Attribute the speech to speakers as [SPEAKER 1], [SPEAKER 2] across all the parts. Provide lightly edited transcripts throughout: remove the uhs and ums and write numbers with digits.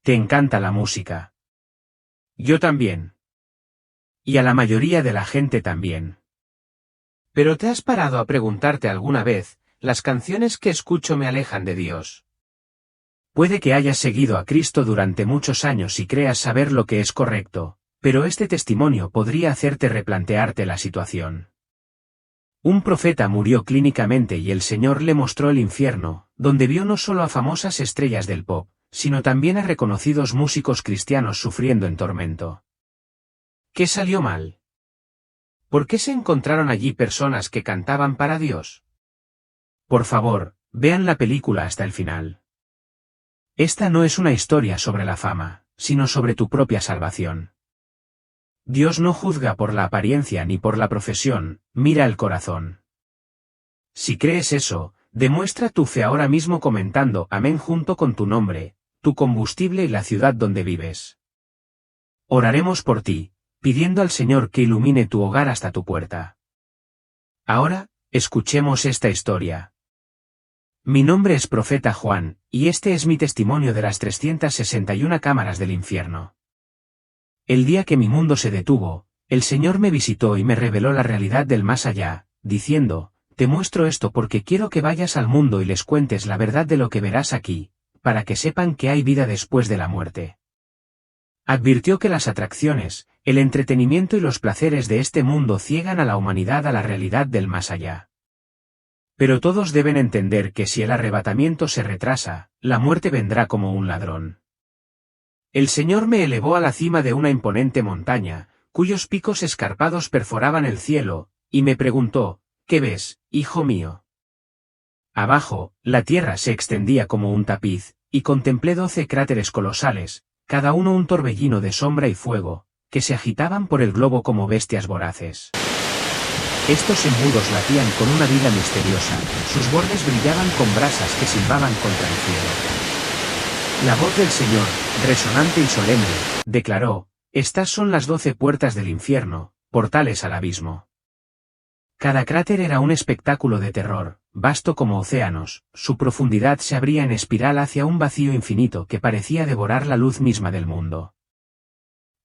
[SPEAKER 1] Te encanta la música. Yo también. Y a la mayoría de la gente también. Pero ¿te has parado a preguntarte alguna vez, las canciones que escucho me alejan de Dios? Puede que hayas seguido a Cristo durante muchos años y creas saber lo que es correcto, pero este testimonio podría hacerte replantearte la situación. Un profeta murió clínicamente y el Señor le mostró el infierno, donde vio no solo a famosas estrellas del pop, sino también a reconocidos músicos cristianos sufriendo en tormento. ¿Qué salió mal? ¿Por qué se encontraron allí personas que cantaban para Dios? Por favor, vean la película hasta el final. Esta no es una historia sobre la fama, sino sobre tu propia salvación. Dios no juzga por la apariencia ni por la profesión, mira el corazón. Si crees eso, demuestra tu fe ahora mismo comentando amén junto con tu nombre, tu combustible y la ciudad donde vives. Oraremos por ti, pidiendo al Señor que ilumine tu hogar hasta tu puerta. Ahora, escuchemos esta historia. Mi nombre es Profeta Juan, y este es mi testimonio de las 361 cámaras del infierno. El día que mi mundo se detuvo, el Señor me visitó y me reveló la realidad del más allá, diciendo, te muestro esto porque quiero que vayas al mundo y les cuentes la verdad de lo que verás aquí, para que sepan que hay vida después de la muerte. Advirtió que las atracciones, el entretenimiento y los placeres de este mundo ciegan a la humanidad a la realidad del más allá. Pero todos deben entender que si el arrebatamiento se retrasa, la muerte vendrá como un ladrón. El Señor me elevó a la cima de una imponente montaña, cuyos picos escarpados perforaban el cielo, y me preguntó, ¿qué ves, hijo mío? Abajo, la tierra se extendía como un tapiz, y contemplé 12 cráteres colosales, cada uno un torbellino de sombra y fuego, que se agitaban por el globo como bestias voraces. Estos embudos latían con una vida misteriosa, sus bordes brillaban con brasas que silbaban contra el cielo. La voz del Señor, resonante y solemne, declaró, estas son las 12 puertas del infierno, portales al abismo. Cada cráter era un espectáculo de terror, vasto como océanos, su profundidad se abría en espiral hacia un vacío infinito que parecía devorar la luz misma del mundo.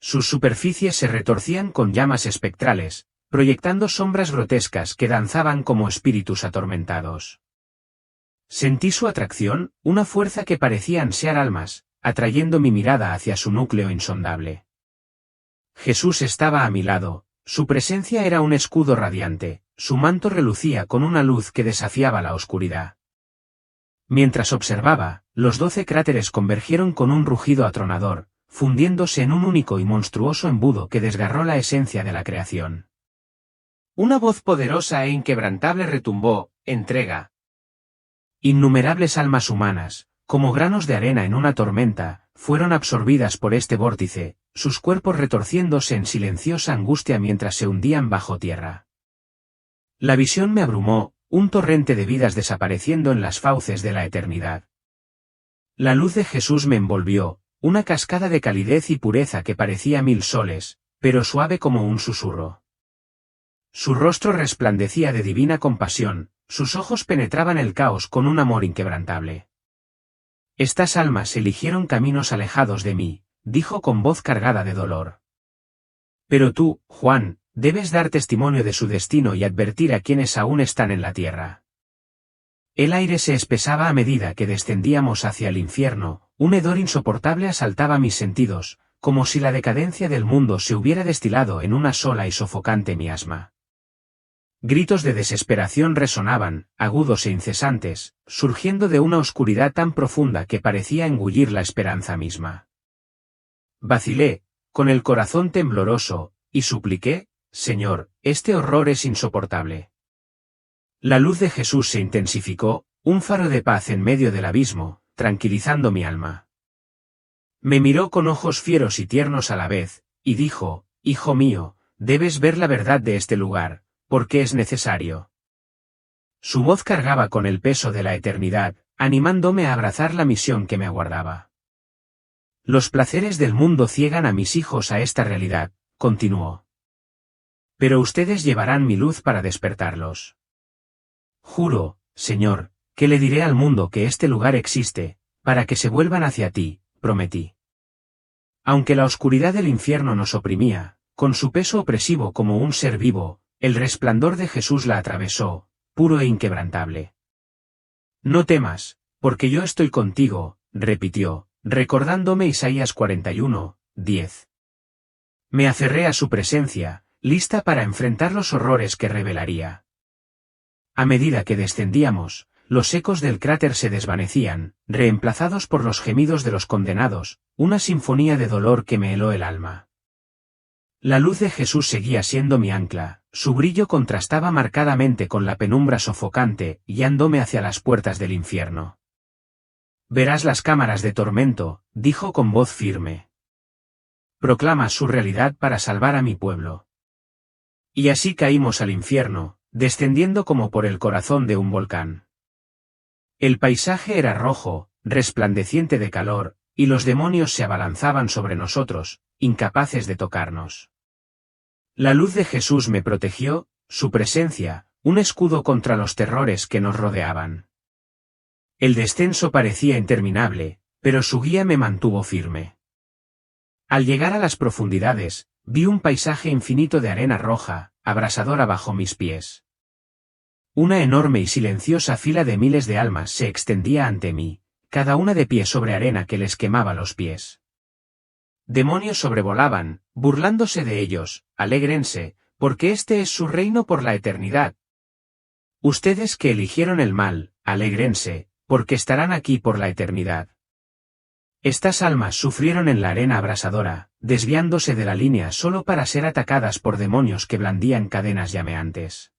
[SPEAKER 1] Sus superficies se retorcían con llamas espectrales, proyectando sombras grotescas que danzaban como espíritus atormentados. Sentí su atracción, una fuerza que parecía ansiar almas, atrayendo mi mirada hacia su núcleo insondable. Jesús estaba a mi lado, su presencia era un escudo radiante, su manto relucía con una luz que desafiaba la oscuridad. Mientras observaba, los 12 cráteres convergieron con un rugido atronador, fundiéndose en un único y monstruoso embudo que desgarró la esencia de la creación. Una voz poderosa e inquebrantable retumbó, entrega. Innumerables almas humanas, como granos de arena en una tormenta, fueron absorbidas por este vórtice, sus cuerpos retorciéndose en silenciosa angustia mientras se hundían bajo tierra. La visión me abrumó, un torrente de vidas desapareciendo en las fauces de la eternidad. La luz de Jesús me envolvió, una cascada de calidez y pureza que parecía 1000 soles, pero suave como un susurro. Su rostro resplandecía de divina compasión, sus ojos penetraban el caos con un amor inquebrantable. Estas almas eligieron caminos alejados de mí, dijo con voz cargada de dolor. Pero tú, Juan, debes dar testimonio de su destino y advertir a quienes aún están en la tierra. El aire se espesaba a medida que descendíamos hacia el infierno, un hedor insoportable asaltaba mis sentidos, como si la decadencia del mundo se hubiera destilado en una sola y sofocante miasma. Gritos de desesperación resonaban, agudos e incesantes, surgiendo de una oscuridad tan profunda que parecía engullir la esperanza misma. Vacilé, con el corazón tembloroso, y supliqué, Señor, este horror es insoportable. La luz de Jesús se intensificó, un faro de paz en medio del abismo, tranquilizando mi alma. Me miró con ojos fieros y tiernos a la vez, y dijo, Hijo mío, debes ver la verdad de este lugar, porque es necesario. Su voz cargaba con el peso de la eternidad, animándome a abrazar la misión que me aguardaba. Los placeres del mundo ciegan a mis hijos a esta realidad, continuó. Pero ustedes llevarán mi luz para despertarlos. Juro, Señor, que le diré al mundo que este lugar existe, para que se vuelvan hacia ti, prometí. Aunque la oscuridad del infierno nos oprimía, con su peso opresivo como un ser vivo, el resplandor de Jesús la atravesó, puro e inquebrantable. No temas, porque yo estoy contigo, repitió, recordándome Isaías 41, 10. Me aferré a su presencia, lista para enfrentar los horrores que revelaría. A medida que descendíamos, los ecos del cráter se desvanecían, reemplazados por los gemidos de los condenados, una sinfonía de dolor que me heló el alma. La luz de Jesús seguía siendo mi ancla, su brillo contrastaba marcadamente con la penumbra sofocante, guiándome hacia las puertas del infierno. Verás las cámaras de tormento, dijo con voz firme. Proclama su realidad para salvar a mi pueblo. Y así caímos al infierno, descendiendo como por el corazón de un volcán. El paisaje era rojo, resplandeciente de calor, y los demonios se abalanzaban sobre nosotros, incapaces de tocarnos. La luz de Jesús me protegió, su presencia, un escudo contra los terrores que nos rodeaban. El descenso parecía interminable, pero su guía me mantuvo firme. Al llegar a las profundidades, vi un paisaje infinito de arena roja, abrasadora bajo mis pies. Una enorme y silenciosa fila de miles de almas se extendía ante mí, cada una de pie sobre arena que les quemaba los pies. Demonios sobrevolaban, burlándose de ellos, alégrense, porque este es su reino por la eternidad. Ustedes que eligieron el mal, alégrense, porque estarán aquí por la eternidad. Estas almas sufrieron en la arena abrasadora, desviándose de la línea solo para ser atacadas por demonios que blandían cadenas llameantes.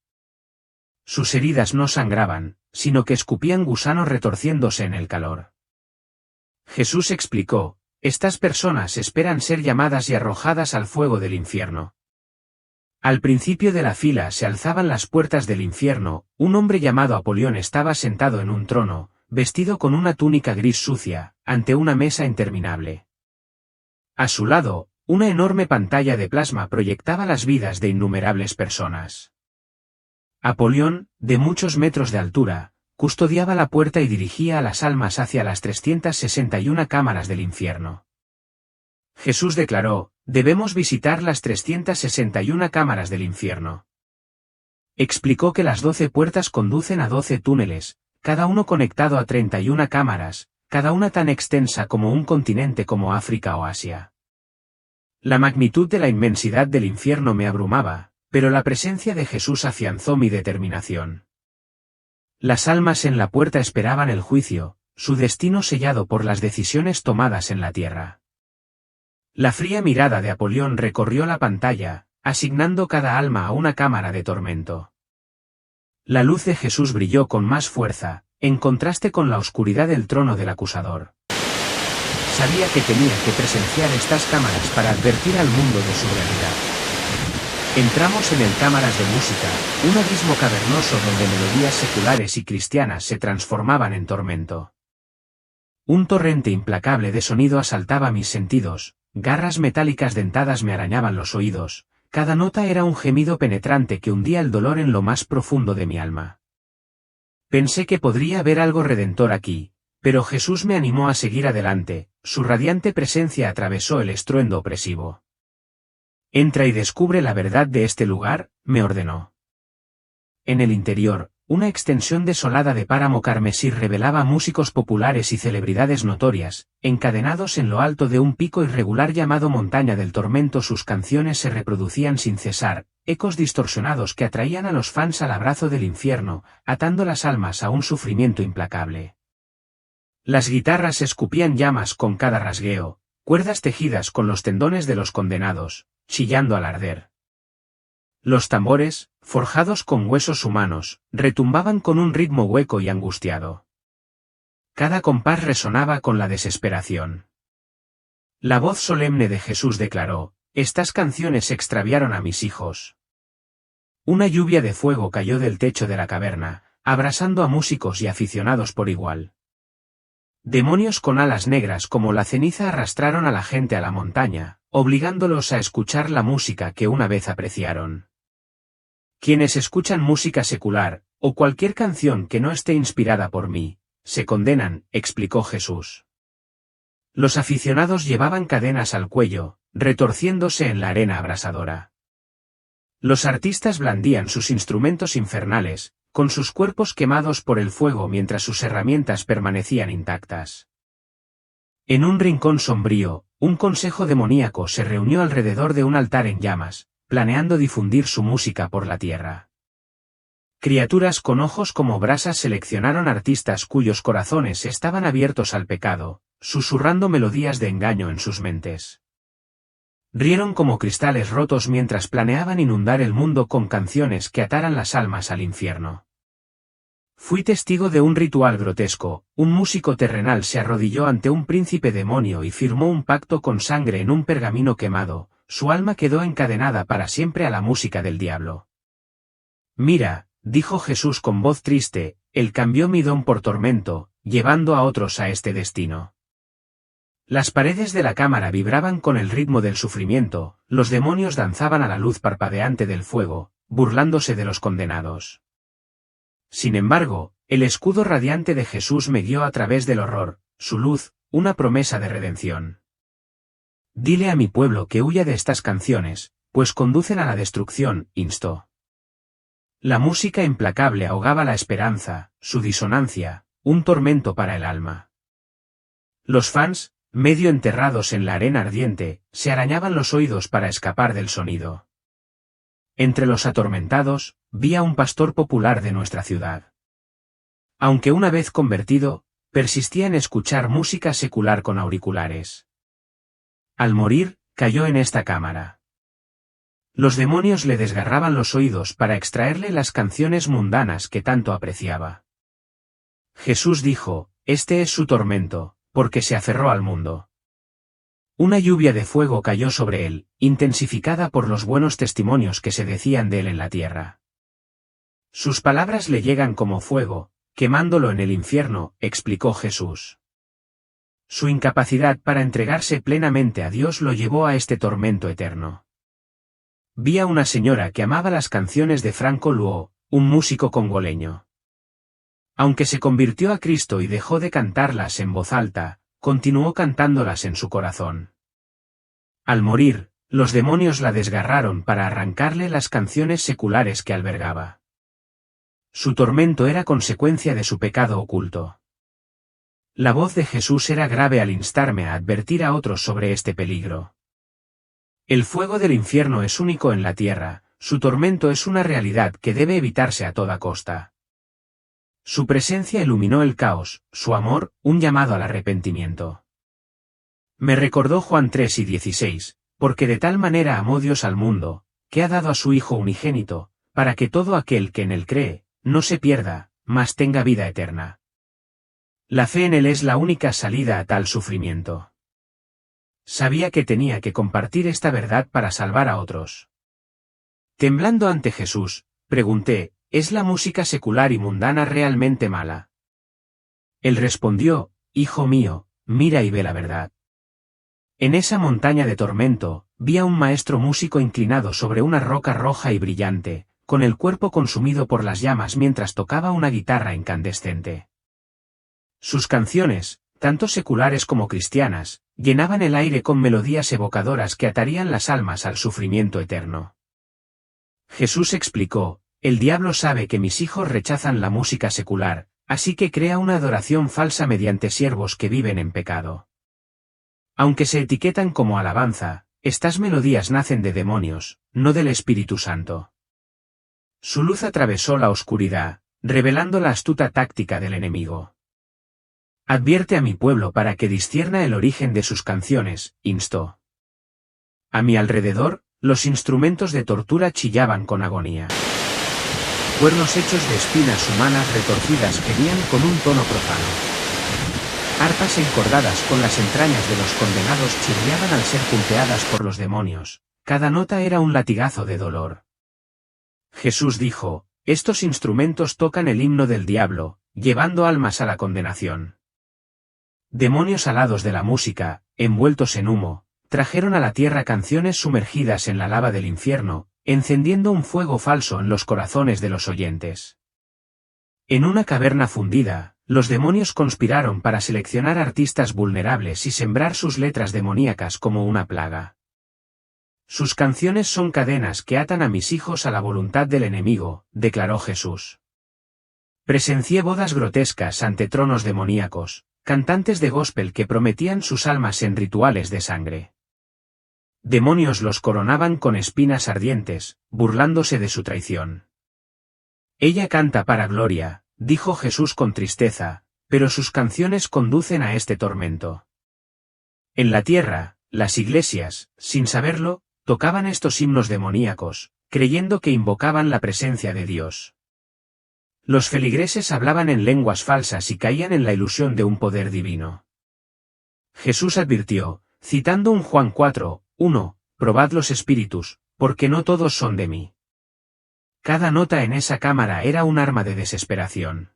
[SPEAKER 1] Sus heridas no sangraban, sino que escupían gusanos retorciéndose en el calor. Jesús explicó, estas personas esperan ser llamadas y arrojadas al fuego del infierno. Al principio de la fila se alzaban las puertas del infierno, un hombre llamado Apolión estaba sentado en un trono, vestido con una túnica gris sucia, ante una mesa interminable. A su lado, una enorme pantalla de plasma proyectaba las vidas de innumerables personas. Apolión, de muchos metros de altura, custodiaba la puerta y dirigía a las almas hacia las 361 cámaras del infierno. Jesús declaró, debemos visitar las 361 cámaras del infierno. Explicó que las 12 puertas conducen a 12 túneles, cada uno conectado a 31 cámaras, cada una tan extensa como un continente como África o Asia. La magnitud de la inmensidad del infierno me abrumaba, pero la presencia de Jesús afianzó mi determinación. Las almas en la puerta esperaban el juicio, su destino sellado por las decisiones tomadas en la tierra. La fría mirada de Apolión recorrió la pantalla, asignando cada alma a una cámara de tormento. La luz de Jesús brilló con más fuerza, en contraste con la oscuridad del trono del acusador. Sabía que tenía que presenciar estas cámaras para advertir al mundo de su realidad. Entramos en el cámaras de música, un abismo cavernoso donde melodías seculares y cristianas se transformaban en tormento. Un torrente implacable de sonido asaltaba mis sentidos, garras metálicas dentadas me arañaban los oídos, cada nota era un gemido penetrante que hundía el dolor en lo más profundo de mi alma. Pensé que podría haber algo redentor aquí, pero Jesús me animó a seguir adelante, su radiante presencia atravesó el estruendo opresivo. Entra y descubre la verdad de este lugar, me ordenó. En el interior, una extensión desolada de páramo carmesí revelaba músicos populares y celebridades notorias, encadenados en lo alto de un pico irregular llamado Montaña del Tormento. Sus canciones se reproducían sin cesar, ecos distorsionados que atraían a los fans al abrazo del infierno, atando las almas a un sufrimiento implacable. Las guitarras escupían llamas con cada rasgueo, cuerdas tejidas con los tendones de los condenados, chillando al arder. Los tambores, forjados con huesos humanos, retumbaban con un ritmo hueco y angustiado. Cada compás resonaba con la desesperación. La voz solemne de Jesús declaró, estas canciones extraviaron a mis hijos. Una lluvia de fuego cayó del techo de la caverna, abrasando a músicos y aficionados por igual. Demonios con alas negras como la ceniza arrastraron a la gente a la montaña, obligándolos a escuchar la música que una vez apreciaron. Quienes escuchan música secular, o cualquier canción que no esté inspirada por mí, se condenan, explicó Jesús. Los aficionados llevaban cadenas al cuello, retorciéndose en la arena abrasadora. Los artistas blandían sus instrumentos infernales, con sus cuerpos quemados por el fuego mientras sus herramientas permanecían intactas. En un rincón sombrío, un consejo demoníaco se reunió alrededor de un altar en llamas, planeando difundir su música por la tierra. Criaturas con ojos como brasas seleccionaron artistas cuyos corazones estaban abiertos al pecado, susurrando melodías de engaño en sus mentes. Rieron como cristales rotos mientras planeaban inundar el mundo con canciones que ataran las almas al infierno. Fui testigo de un ritual grotesco. Un músico terrenal se arrodilló ante un príncipe demonio y firmó un pacto con sangre en un pergamino quemado. Su alma quedó encadenada para siempre a la música del diablo. Mira, dijo Jesús con voz triste, él cambió mi don por tormento, llevando a otros a este destino. Las paredes de la cámara vibraban con el ritmo del sufrimiento, los demonios danzaban a la luz parpadeante del fuego, burlándose de los condenados. Sin embargo, el escudo radiante de Jesús me guió a través del horror, su luz, una promesa de redención. Dile a mi pueblo que huya de estas canciones, pues conducen a la destrucción, instó. La música implacable ahogaba la esperanza, su disonancia, un tormento para el alma. Los fans, medio enterrados en la arena ardiente, se arañaban los oídos para escapar del sonido. Entre los atormentados, vi a un pastor popular de nuestra ciudad. Aunque una vez convertido, persistía en escuchar música secular con auriculares. Al morir, cayó en esta cámara. Los demonios le desgarraban los oídos para extraerle las canciones mundanas que tanto apreciaba. Jesús dijo, este es su tormento, porque se aferró al mundo. Una lluvia de fuego cayó sobre él, intensificada por los buenos testimonios que se decían de él en la tierra. Sus palabras le llegan como fuego, quemándolo en el infierno, explicó Jesús. Su incapacidad para entregarse plenamente a Dios lo llevó a este tormento eterno. Vi a una señora que amaba las canciones de Franco Luo, un músico congoleño. Aunque se convirtió a Cristo y dejó de cantarlas en voz alta, continuó cantándolas en su corazón. Al morir, los demonios la desgarraron para arrancarle las canciones seculares que albergaba. Su tormento era consecuencia de su pecado oculto. La voz de Jesús era grave al instarme a advertir a otros sobre este peligro. El fuego del infierno es único en la tierra, su tormento es una realidad que debe evitarse a toda costa. Su presencia iluminó el caos, su amor, un llamado al arrepentimiento. Me recordó Juan 3:16, porque de tal manera amó Dios al mundo, que ha dado a su Hijo unigénito, para que todo aquel que en él cree, no se pierda, mas tenga vida eterna. La fe en él es la única salida a tal sufrimiento. Sabía que tenía que compartir esta verdad para salvar a otros. Temblando ante Jesús, pregunté, ¿es la música secular y mundana realmente mala? Él respondió, hijo mío, mira y ve la verdad. En esa montaña de tormento, vi a un maestro músico inclinado sobre una roca roja y brillante, con el cuerpo consumido por las llamas mientras tocaba una guitarra incandescente. Sus canciones, tanto seculares como cristianas, llenaban el aire con melodías evocadoras que atarían las almas al sufrimiento eterno. Jesús explicó, el diablo sabe que mis hijos rechazan la música secular, así que crea una adoración falsa mediante siervos que viven en pecado. Aunque se etiquetan como alabanza, estas melodías nacen de demonios, no del Espíritu Santo. Su luz atravesó la oscuridad, revelando la astuta táctica del enemigo. Advierte a mi pueblo para que discierna el origen de sus canciones, instó. A mi alrededor, los instrumentos de tortura chillaban con agonía. Cuernos hechos de espinas humanas retorcidas pedían con un tono profano. Arpas encordadas con las entrañas de los condenados chirriaban al ser punteadas por los demonios, cada nota era un latigazo de dolor. Jesús dijo, estos instrumentos tocan el himno del diablo, llevando almas a la condenación. Demonios alados de la música, envueltos en humo, trajeron a la tierra canciones sumergidas en la lava del infierno, encendiendo un fuego falso en los corazones de los oyentes. En una caverna fundida, los demonios conspiraron para seleccionar artistas vulnerables y sembrar sus letras demoníacas como una plaga. Sus canciones son cadenas que atan a mis hijos a la voluntad del enemigo, declaró Jesús. Presencié bodas grotescas ante tronos demoníacos, cantantes de gospel que prometían sus almas en rituales de sangre. Demonios los coronaban con espinas ardientes, burlándose de su traición. Ella canta para gloria, dijo Jesús con tristeza, pero sus canciones conducen a este tormento. En la tierra, las iglesias, sin saberlo, tocaban estos himnos demoníacos, creyendo que invocaban la presencia de Dios. Los feligreses hablaban en lenguas falsas y caían en la ilusión de un poder divino. Jesús advirtió, citando un Juan 4:1, probad los espíritus, porque no todos son de mí. Cada nota en esa cámara era un arma de desesperación.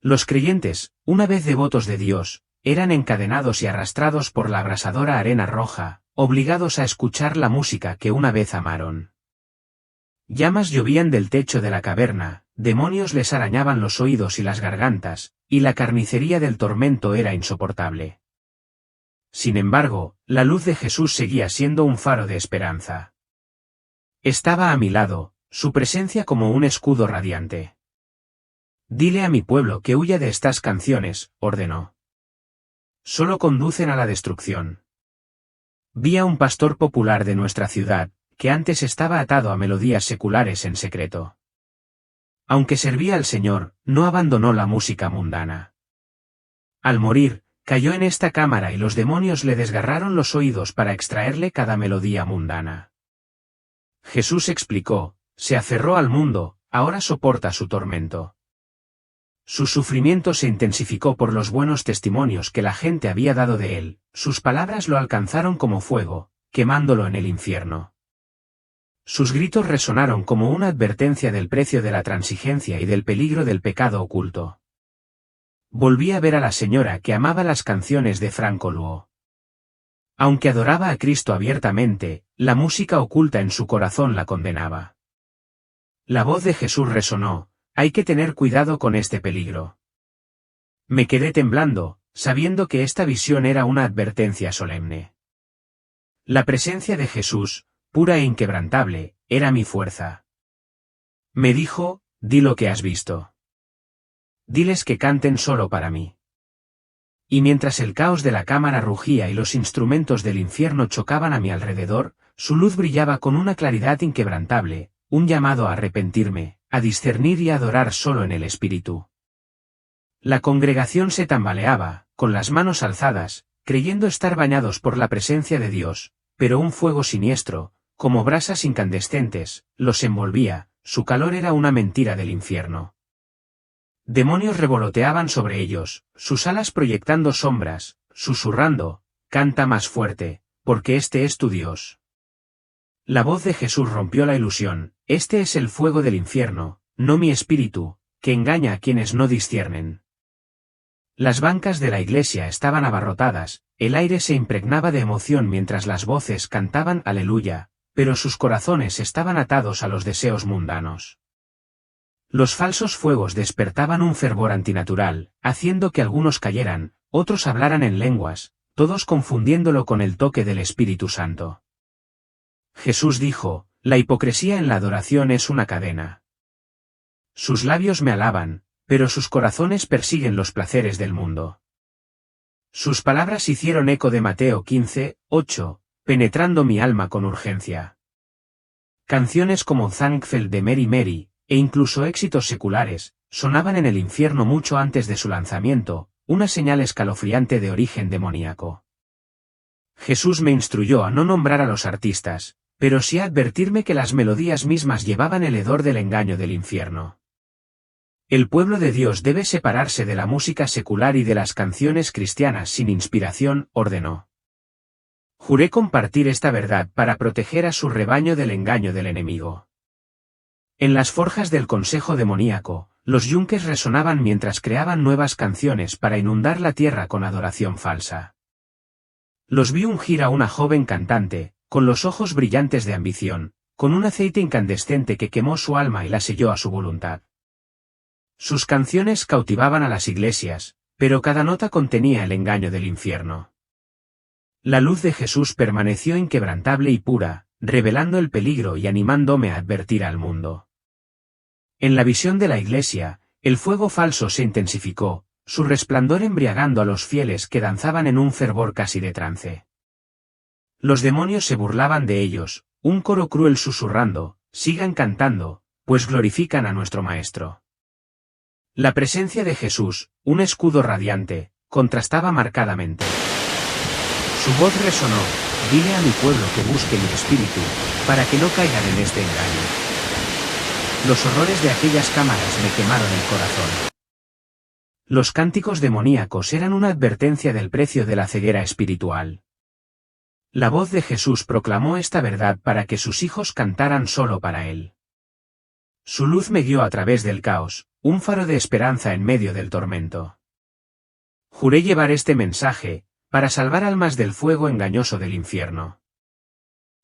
[SPEAKER 1] Los creyentes, una vez devotos de Dios, eran encadenados y arrastrados por la abrasadora arena roja, obligados a escuchar la música que una vez amaron. Llamas llovían del techo de la caverna, demonios les arañaban los oídos y las gargantas, y la carnicería del tormento era insoportable. Sin embargo, la luz de Jesús seguía siendo un faro de esperanza. Estaba a mi lado, su presencia como un escudo radiante. Dile a mi pueblo que huya de estas canciones, ordenó. Solo conducen a la destrucción. Vi a un pastor popular de nuestra ciudad, que antes estaba atado a melodías seculares en secreto. Aunque servía al Señor, no abandonó la música mundana. Al morir, cayó en esta cámara y los demonios le desgarraron los oídos para extraerle cada melodía mundana. Jesús explicó, se aferró al mundo, ahora soporta su tormento. Su sufrimiento se intensificó por los buenos testimonios que la gente había dado de él, sus palabras lo alcanzaron como fuego, quemándolo en el infierno. Sus gritos resonaron como una advertencia del precio de la transigencia y del peligro del pecado oculto. Volví a ver a la señora que amaba las canciones de Franco Luo. Aunque adoraba a Cristo abiertamente, la música oculta en su corazón la condenaba. La voz de Jesús resonó, hay que tener cuidado con este peligro. Me quedé temblando, sabiendo que esta visión era una advertencia solemne. La presencia de Jesús, pura e inquebrantable, era mi fuerza. Me dijo, di lo que has visto. Diles que canten solo para mí. Y mientras el caos de la cámara rugía y los instrumentos del infierno chocaban a mi alrededor, su luz brillaba con una claridad inquebrantable, un llamado a arrepentirme, a discernir y a adorar solo en el Espíritu. La congregación se tambaleaba, con las manos alzadas, creyendo estar bañados por la presencia de Dios, pero un fuego siniestro, como brasas incandescentes, los envolvía, su calor era una mentira del infierno. Demonios revoloteaban sobre ellos, sus alas proyectando sombras, susurrando, canta más fuerte, porque este es tu Dios. La voz de Jesús rompió la ilusión, este es el fuego del infierno, no mi espíritu, que engaña a quienes no disciernen. Las bancas de la iglesia estaban abarrotadas, el aire se impregnaba de emoción mientras las voces cantaban aleluya, pero sus corazones estaban atados a los deseos mundanos. Los falsos fuegos despertaban un fervor antinatural, haciendo que algunos cayeran, otros hablaran en lenguas, todos confundiéndolo con el toque del Espíritu Santo. Jesús dijo, la hipocresía en la adoración es una cadena. Sus labios me alaban, pero sus corazones persiguen los placeres del mundo. Sus palabras hicieron eco de Mateo 15:8, penetrando mi alma con urgencia. Canciones como Thankful de Mary Mary, e incluso éxitos seculares, sonaban en el infierno mucho antes de su lanzamiento, una señal escalofriante de origen demoníaco. Jesús me instruyó a no nombrar a los artistas, pero sí a advertirme que las melodías mismas llevaban el hedor del engaño del infierno. El pueblo de Dios debe separarse de la música secular y de las canciones cristianas sin inspiración, ordenó. Juré compartir esta verdad para proteger a su rebaño del engaño del enemigo. En las forjas del consejo demoníaco, los yunques resonaban mientras creaban nuevas canciones para inundar la tierra con adoración falsa. Los vi ungir a una joven cantante, con los ojos brillantes de ambición, con un aceite incandescente que quemó su alma y la selló a su voluntad. Sus canciones cautivaban a las iglesias, pero cada nota contenía el engaño del infierno. La luz de Jesús permaneció inquebrantable y pura, revelando el peligro y animándome a advertir al mundo. En la visión de la iglesia, el fuego falso se intensificó, su resplandor embriagando a los fieles que danzaban en un fervor casi de trance. Los demonios se burlaban de ellos, un coro cruel susurrando, sigan cantando, pues glorifican a nuestro Maestro. La presencia de Jesús, un escudo radiante, contrastaba marcadamente. Su voz resonó, dile a mi pueblo que busque mi espíritu, para que no caigan en este engaño. Los horrores de aquellas cámaras me quemaron el corazón. Los cánticos demoníacos eran una advertencia del precio de la ceguera espiritual. La voz de Jesús proclamó esta verdad para que sus hijos cantaran solo para Él. Su luz me guió a través del caos, un faro de esperanza en medio del tormento. Juré llevar este mensaje, para salvar almas del fuego engañoso del infierno.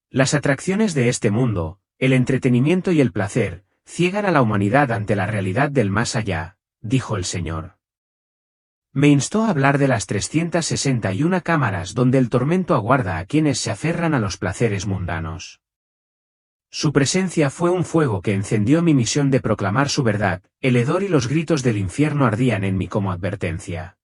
[SPEAKER 1] Las atracciones de este mundo, el entretenimiento y el placer, ciegan a la humanidad ante la realidad del más allá, dijo el Señor. Me instó a hablar de las 361 cámaras donde el tormento aguarda a quienes se aferran a los placeres mundanos. Su presencia fue un fuego que encendió mi misión de proclamar su verdad, el hedor y los gritos del infierno ardían en mí como advertencia.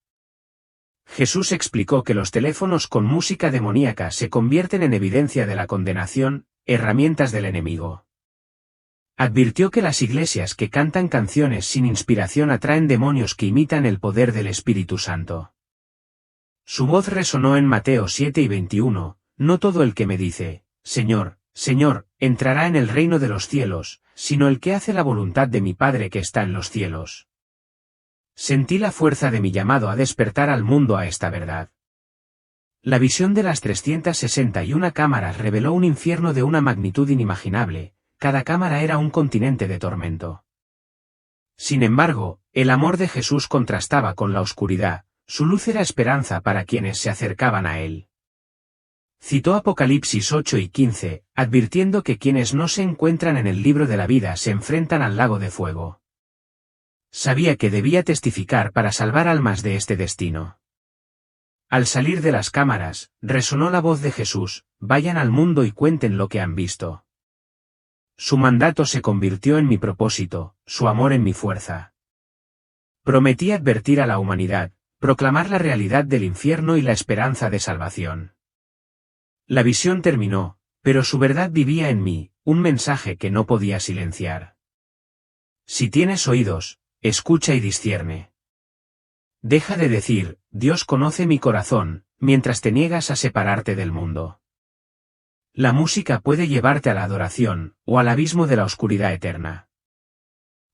[SPEAKER 1] Jesús explicó que los teléfonos con música demoníaca se convierten en evidencia de la condenación, herramientas del enemigo. Advirtió que las iglesias que cantan canciones sin inspiración atraen demonios que imitan el poder del Espíritu Santo. Su voz resonó en Mateo 7:21, no todo el que me dice, Señor, Señor, entrará en el reino de los cielos, sino el que hace la voluntad de mi Padre que está en los cielos. Sentí la fuerza de mi llamado a despertar al mundo a esta verdad. La visión de las 361 cámaras reveló un infierno de una magnitud inimaginable, cada cámara era un continente de tormento. Sin embargo, el amor de Jesús contrastaba con la oscuridad, su luz era esperanza para quienes se acercaban a Él. Citó Apocalipsis 8 y 15, advirtiendo que quienes no se encuentran en el libro de la vida se enfrentan al lago de fuego. Sabía que debía testificar para salvar almas de este destino. Al salir de las cámaras, resonó la voz de Jesús, vayan al mundo y cuenten lo que han visto. Su mandato se convirtió en mi propósito, su amor en mi fuerza. Prometí advertir a la humanidad, proclamar la realidad del infierno y la esperanza de salvación. La visión terminó, pero su verdad vivía en mí, un mensaje que no podía silenciar. Si tienes oídos, escucha y discierne. Deja de decir, Dios conoce mi corazón, mientras te niegas a separarte del mundo. La música puede llevarte a la adoración, o al abismo de la oscuridad eterna.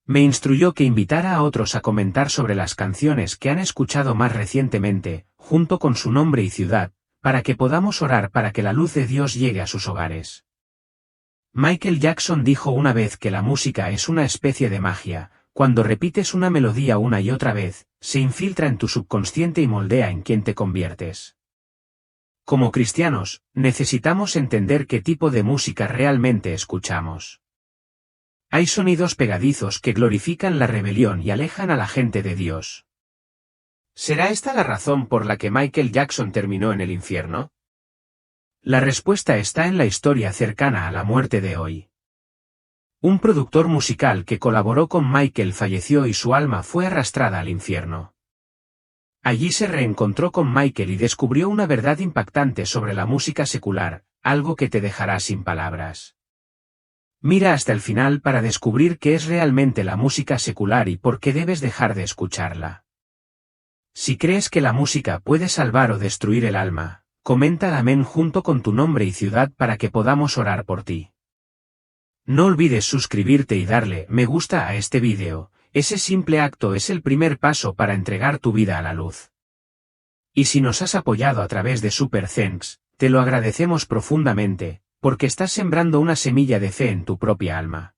[SPEAKER 1] Me instruyó que invitara a otros a comentar sobre las canciones que han escuchado más recientemente, junto con su nombre y ciudad, para que podamos orar para que la luz de Dios llegue a sus hogares. Michael Jackson dijo una vez que la música es una especie de magia, cuando repites una melodía una y otra vez, se infiltra en tu subconsciente y moldea en quien te conviertes. Como cristianos, necesitamos entender qué tipo de música realmente escuchamos. Hay sonidos pegadizos que glorifican la rebelión y alejan a la gente de Dios. ¿Será esta la razón por la que Michael Jackson terminó en el infierno? La respuesta está en la historia cercana a la muerte de hoy. Un productor musical que colaboró con Michael falleció y su alma fue arrastrada al infierno. Allí se reencontró con Michael y descubrió una verdad impactante sobre la música secular, algo que te dejará sin palabras. Mira hasta el final para descubrir qué es realmente la música secular y por qué debes dejar de escucharla. Si crees que la música puede salvar o destruir el alma, comenta amén junto con tu nombre y ciudad para que podamos orar por ti. No olvides suscribirte y darle me gusta a este vídeo, ese simple acto es el primer paso para entregar tu vida a la luz. Y si nos has apoyado a través de Super Thanks, te lo agradecemos profundamente, porque estás sembrando una semilla de fe en tu propia alma.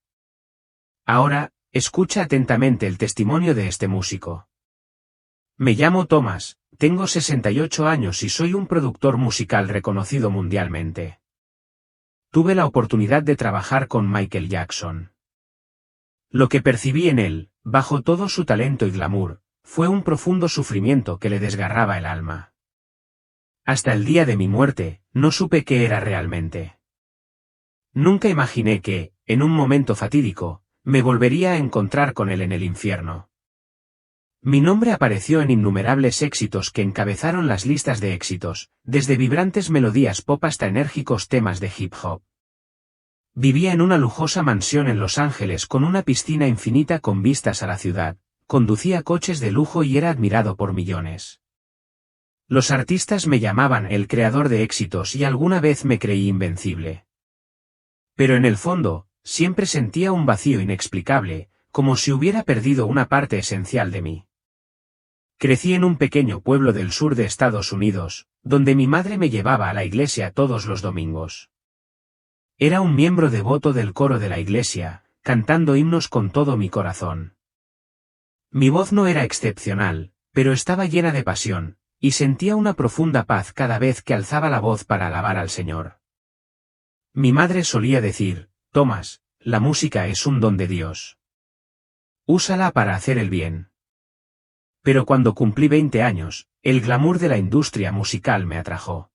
[SPEAKER 1] Ahora, escucha atentamente el testimonio de este músico. Me llamo Thomas, tengo 68 años y soy un productor musical reconocido mundialmente. Tuve la oportunidad de trabajar con Michael Jackson. Lo que percibí en él, bajo todo su talento y glamour, fue un profundo sufrimiento que le desgarraba el alma. Hasta el día de mi muerte, no supe qué era realmente. Nunca imaginé que, en un momento fatídico, me volvería a encontrar con él en el infierno. Mi nombre apareció en innumerables éxitos que encabezaron las listas de éxitos, desde vibrantes melodías pop hasta enérgicos temas de hip hop. Vivía en una lujosa mansión en Los Ángeles con una piscina infinita con vistas a la ciudad, conducía coches de lujo y era admirado por millones. Los artistas me llamaban el creador de éxitos y alguna vez me creí invencible. Pero en el fondo, siempre sentía un vacío inexplicable, como si hubiera perdido una parte esencial de mí. Crecí en un pequeño pueblo del sur de Estados Unidos, donde mi madre me llevaba a la iglesia todos los domingos. Era un miembro devoto del coro de la iglesia, cantando himnos con todo mi corazón. Mi voz no era excepcional, pero estaba llena de pasión, y sentía una profunda paz cada vez que alzaba la voz para alabar al Señor. Mi madre solía decir, Thomas, la música es un don de Dios. Úsala para hacer el bien. Pero cuando cumplí 20 años, el glamour de la industria musical me atrajo.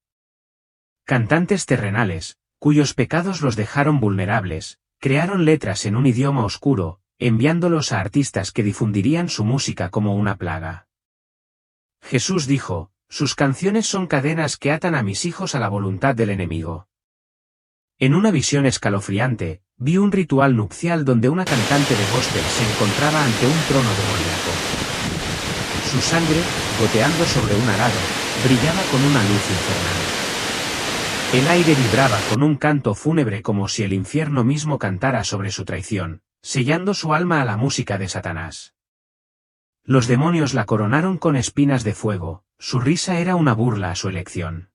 [SPEAKER 1] Cantantes terrenales, cuyos pecados los dejaron vulnerables, crearon letras en un idioma oscuro, enviándolos a artistas que difundirían su música como una plaga. Jesús dijo, sus canciones son cadenas que atan a mis hijos a la voluntad del enemigo. En una visión escalofriante, vi un ritual nupcial donde una cantante de gospel se encontraba ante un trono demoníaco. Su sangre, goteando sobre un arado, brillaba con una luz infernal. El aire vibraba con un canto fúnebre como si el infierno mismo cantara sobre su traición, sellando su alma a la música de Satanás. Los demonios la coronaron con espinas de fuego, su risa era una burla a su elección.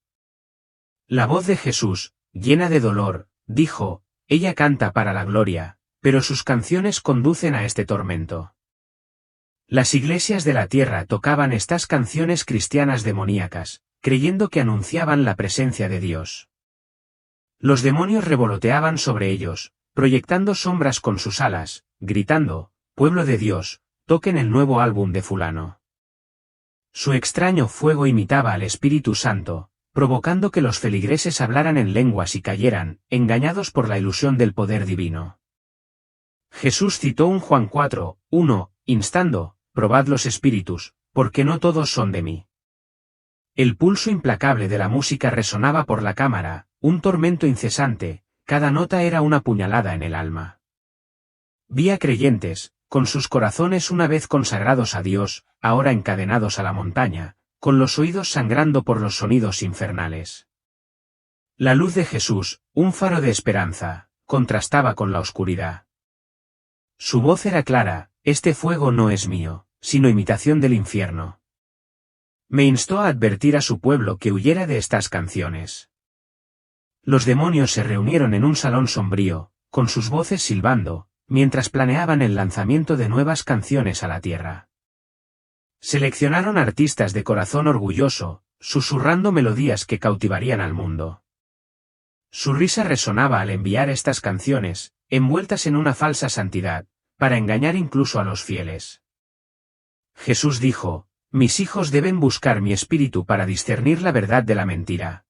[SPEAKER 1] La voz de Jesús, llena de dolor, dijo, ella canta para la gloria, pero sus canciones conducen a este tormento. Las iglesias de la tierra tocaban estas canciones cristianas demoníacas, creyendo que anunciaban la presencia de Dios. Los demonios revoloteaban sobre ellos, proyectando sombras con sus alas, gritando, pueblo de Dios, toquen el nuevo álbum de fulano. Su extraño fuego imitaba al Espíritu Santo, provocando que los feligreses hablaran en lenguas y cayeran, engañados por la ilusión del poder divino. Jesús citó un Juan 4:1, instando, probad los espíritus, porque no todos son de mí. El pulso implacable de la música resonaba por la cámara, un tormento incesante, cada nota era una puñalada en el alma. Vi a creyentes, con sus corazones una vez consagrados a Dios, ahora encadenados a la montaña, con los oídos sangrando por los sonidos infernales. La luz de Jesús, un faro de esperanza, contrastaba con la oscuridad. Su voz era clara, este fuego no es mío, sino imitación del infierno. Me instó a advertir a su pueblo que huyera de estas canciones. Los demonios se reunieron en un salón sombrío, con sus voces silbando, mientras planeaban el lanzamiento de nuevas canciones a la tierra. Seleccionaron artistas de corazón orgulloso, susurrando melodías que cautivarían al mundo. Su risa resonaba al enviar estas canciones, envueltas en una falsa santidad, para engañar incluso a los fieles. Jesús dijo, mis hijos deben buscar mi espíritu para discernir la verdad de la mentira.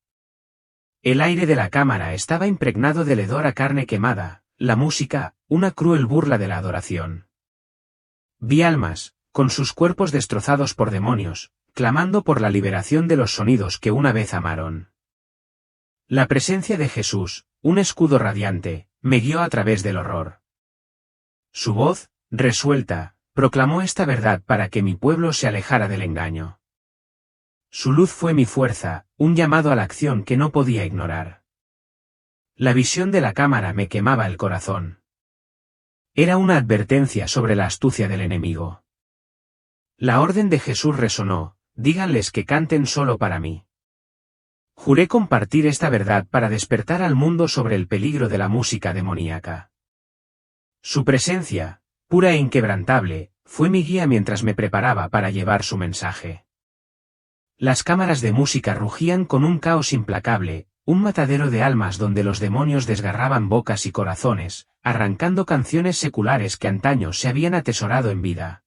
[SPEAKER 1] El aire de la cámara estaba impregnado del hedor a carne quemada, la música, una cruel burla de la adoración. Vi almas, con sus cuerpos destrozados por demonios, clamando por la liberación de los sonidos que una vez amaron. La presencia de Jesús, un escudo radiante, me guió a través del horror. Su voz, resuelta, proclamó esta verdad para que mi pueblo se alejara del engaño. Su luz fue mi fuerza, un llamado a la acción que no podía ignorar. La visión de la cámara me quemaba el corazón. Era una advertencia sobre la astucia del enemigo. La orden de Jesús resonó, díganles que canten solo para mí. Juré compartir esta verdad para despertar al mundo sobre el peligro de la música demoníaca. Su presencia, pura e inquebrantable, fue mi guía mientras me preparaba para llevar su mensaje. Las cámaras de música rugían con un caos implacable, un matadero de almas donde los demonios desgarraban bocas y corazones, arrancando canciones seculares que antaño se habían atesorado en vida.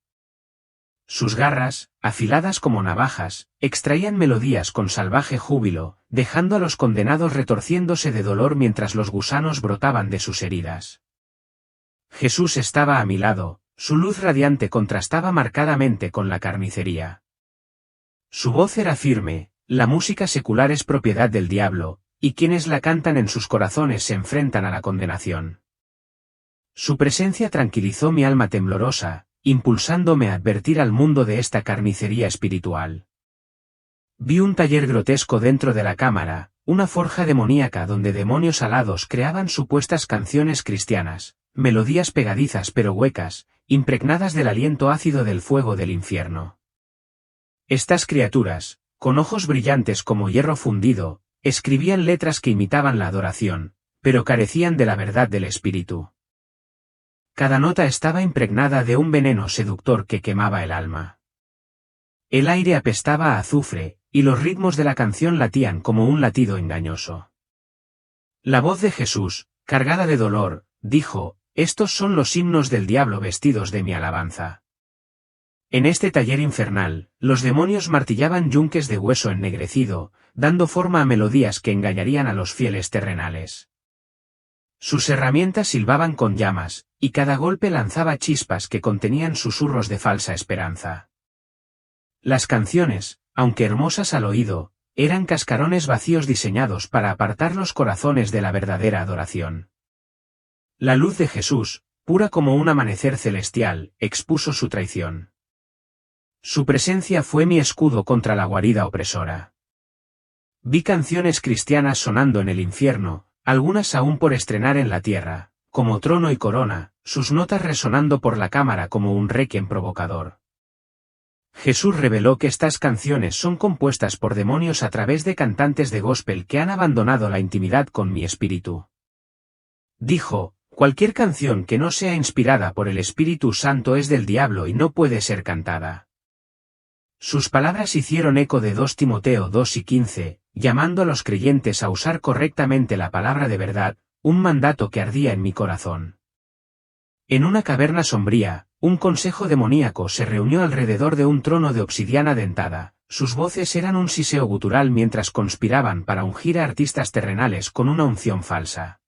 [SPEAKER 1] Sus garras, afiladas como navajas, extraían melodías con salvaje júbilo, dejando a los condenados retorciéndose de dolor mientras los gusanos brotaban de sus heridas. Jesús estaba a mi lado, su luz radiante contrastaba marcadamente con la carnicería. Su voz era firme, la música secular es propiedad del diablo, y quienes la cantan en sus corazones se enfrentan a la condenación. Su presencia tranquilizó mi alma temblorosa, impulsándome a advertir al mundo de esta carnicería espiritual. Vi un taller grotesco dentro de la cámara, una forja demoníaca donde demonios alados creaban supuestas canciones cristianas, melodías pegadizas pero huecas, impregnadas del aliento ácido del fuego del infierno. Estas criaturas, con ojos brillantes como hierro fundido, escribían letras que imitaban la adoración, pero carecían de la verdad del espíritu. Cada nota estaba impregnada de un veneno seductor que quemaba el alma. El aire apestaba a azufre, y los ritmos de la canción latían como un latido engañoso. La voz de Jesús, cargada de dolor, dijo: «Estos son los himnos del diablo vestidos de mi alabanza». En este taller infernal, los demonios martillaban yunques de hueso ennegrecido, dando forma a melodías que engañarían a los fieles terrenales. Sus herramientas silbaban con llamas, y cada golpe lanzaba chispas que contenían susurros de falsa esperanza. Las canciones, aunque hermosas al oído, eran cascarones vacíos diseñados para apartar los corazones de la verdadera adoración. La luz de Jesús, pura como un amanecer celestial, expuso su traición. Su presencia fue mi escudo contra la guarida opresora. Vi canciones cristianas sonando en el infierno, algunas aún por estrenar en la tierra, como trono y corona, sus notas resonando por la cámara como un requiem provocador. Jesús reveló que estas canciones son compuestas por demonios a través de cantantes de gospel que han abandonado la intimidad con mi espíritu. Dijo: «Cualquier canción que no sea inspirada por el Espíritu Santo es del diablo y no puede ser cantada». Sus palabras hicieron eco de 2 Timoteo 2:15, llamando a los creyentes a usar correctamente la palabra de verdad, un mandato que ardía en mi corazón. En una caverna sombría, un consejo demoníaco se reunió alrededor de un trono de obsidiana dentada, sus voces eran un siseo gutural mientras conspiraban para ungir a artistas terrenales con una unción falsa.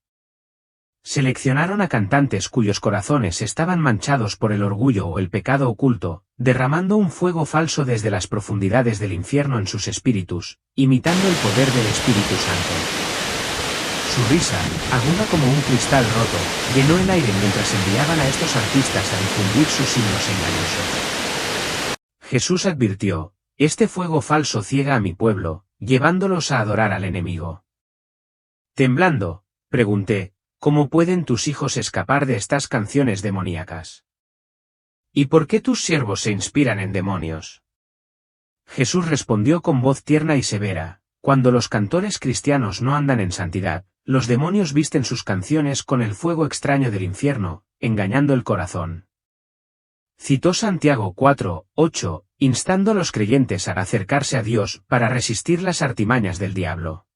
[SPEAKER 1] Seleccionaron a cantantes cuyos corazones estaban manchados por el orgullo o el pecado oculto, derramando un fuego falso desde las profundidades del infierno en sus espíritus, imitando el poder del Espíritu Santo. Su risa, aguda como un cristal roto, llenó el aire mientras enviaban a estos artistas a difundir sus himnos engañosos. Jesús advirtió: «Este fuego falso ciega a mi pueblo, llevándolos a adorar al enemigo». Temblando, pregunté: «¿Cómo pueden tus hijos escapar de estas canciones demoníacas? ¿Y por qué tus siervos se inspiran en demonios?» Jesús respondió con voz tierna y severa: «Cuando los cantores cristianos no andan en santidad, los demonios visten sus canciones con el fuego extraño del infierno, engañando el corazón». Citó Santiago 4:8, instando a los creyentes a acercarse a Dios para resistir las artimañas del diablo.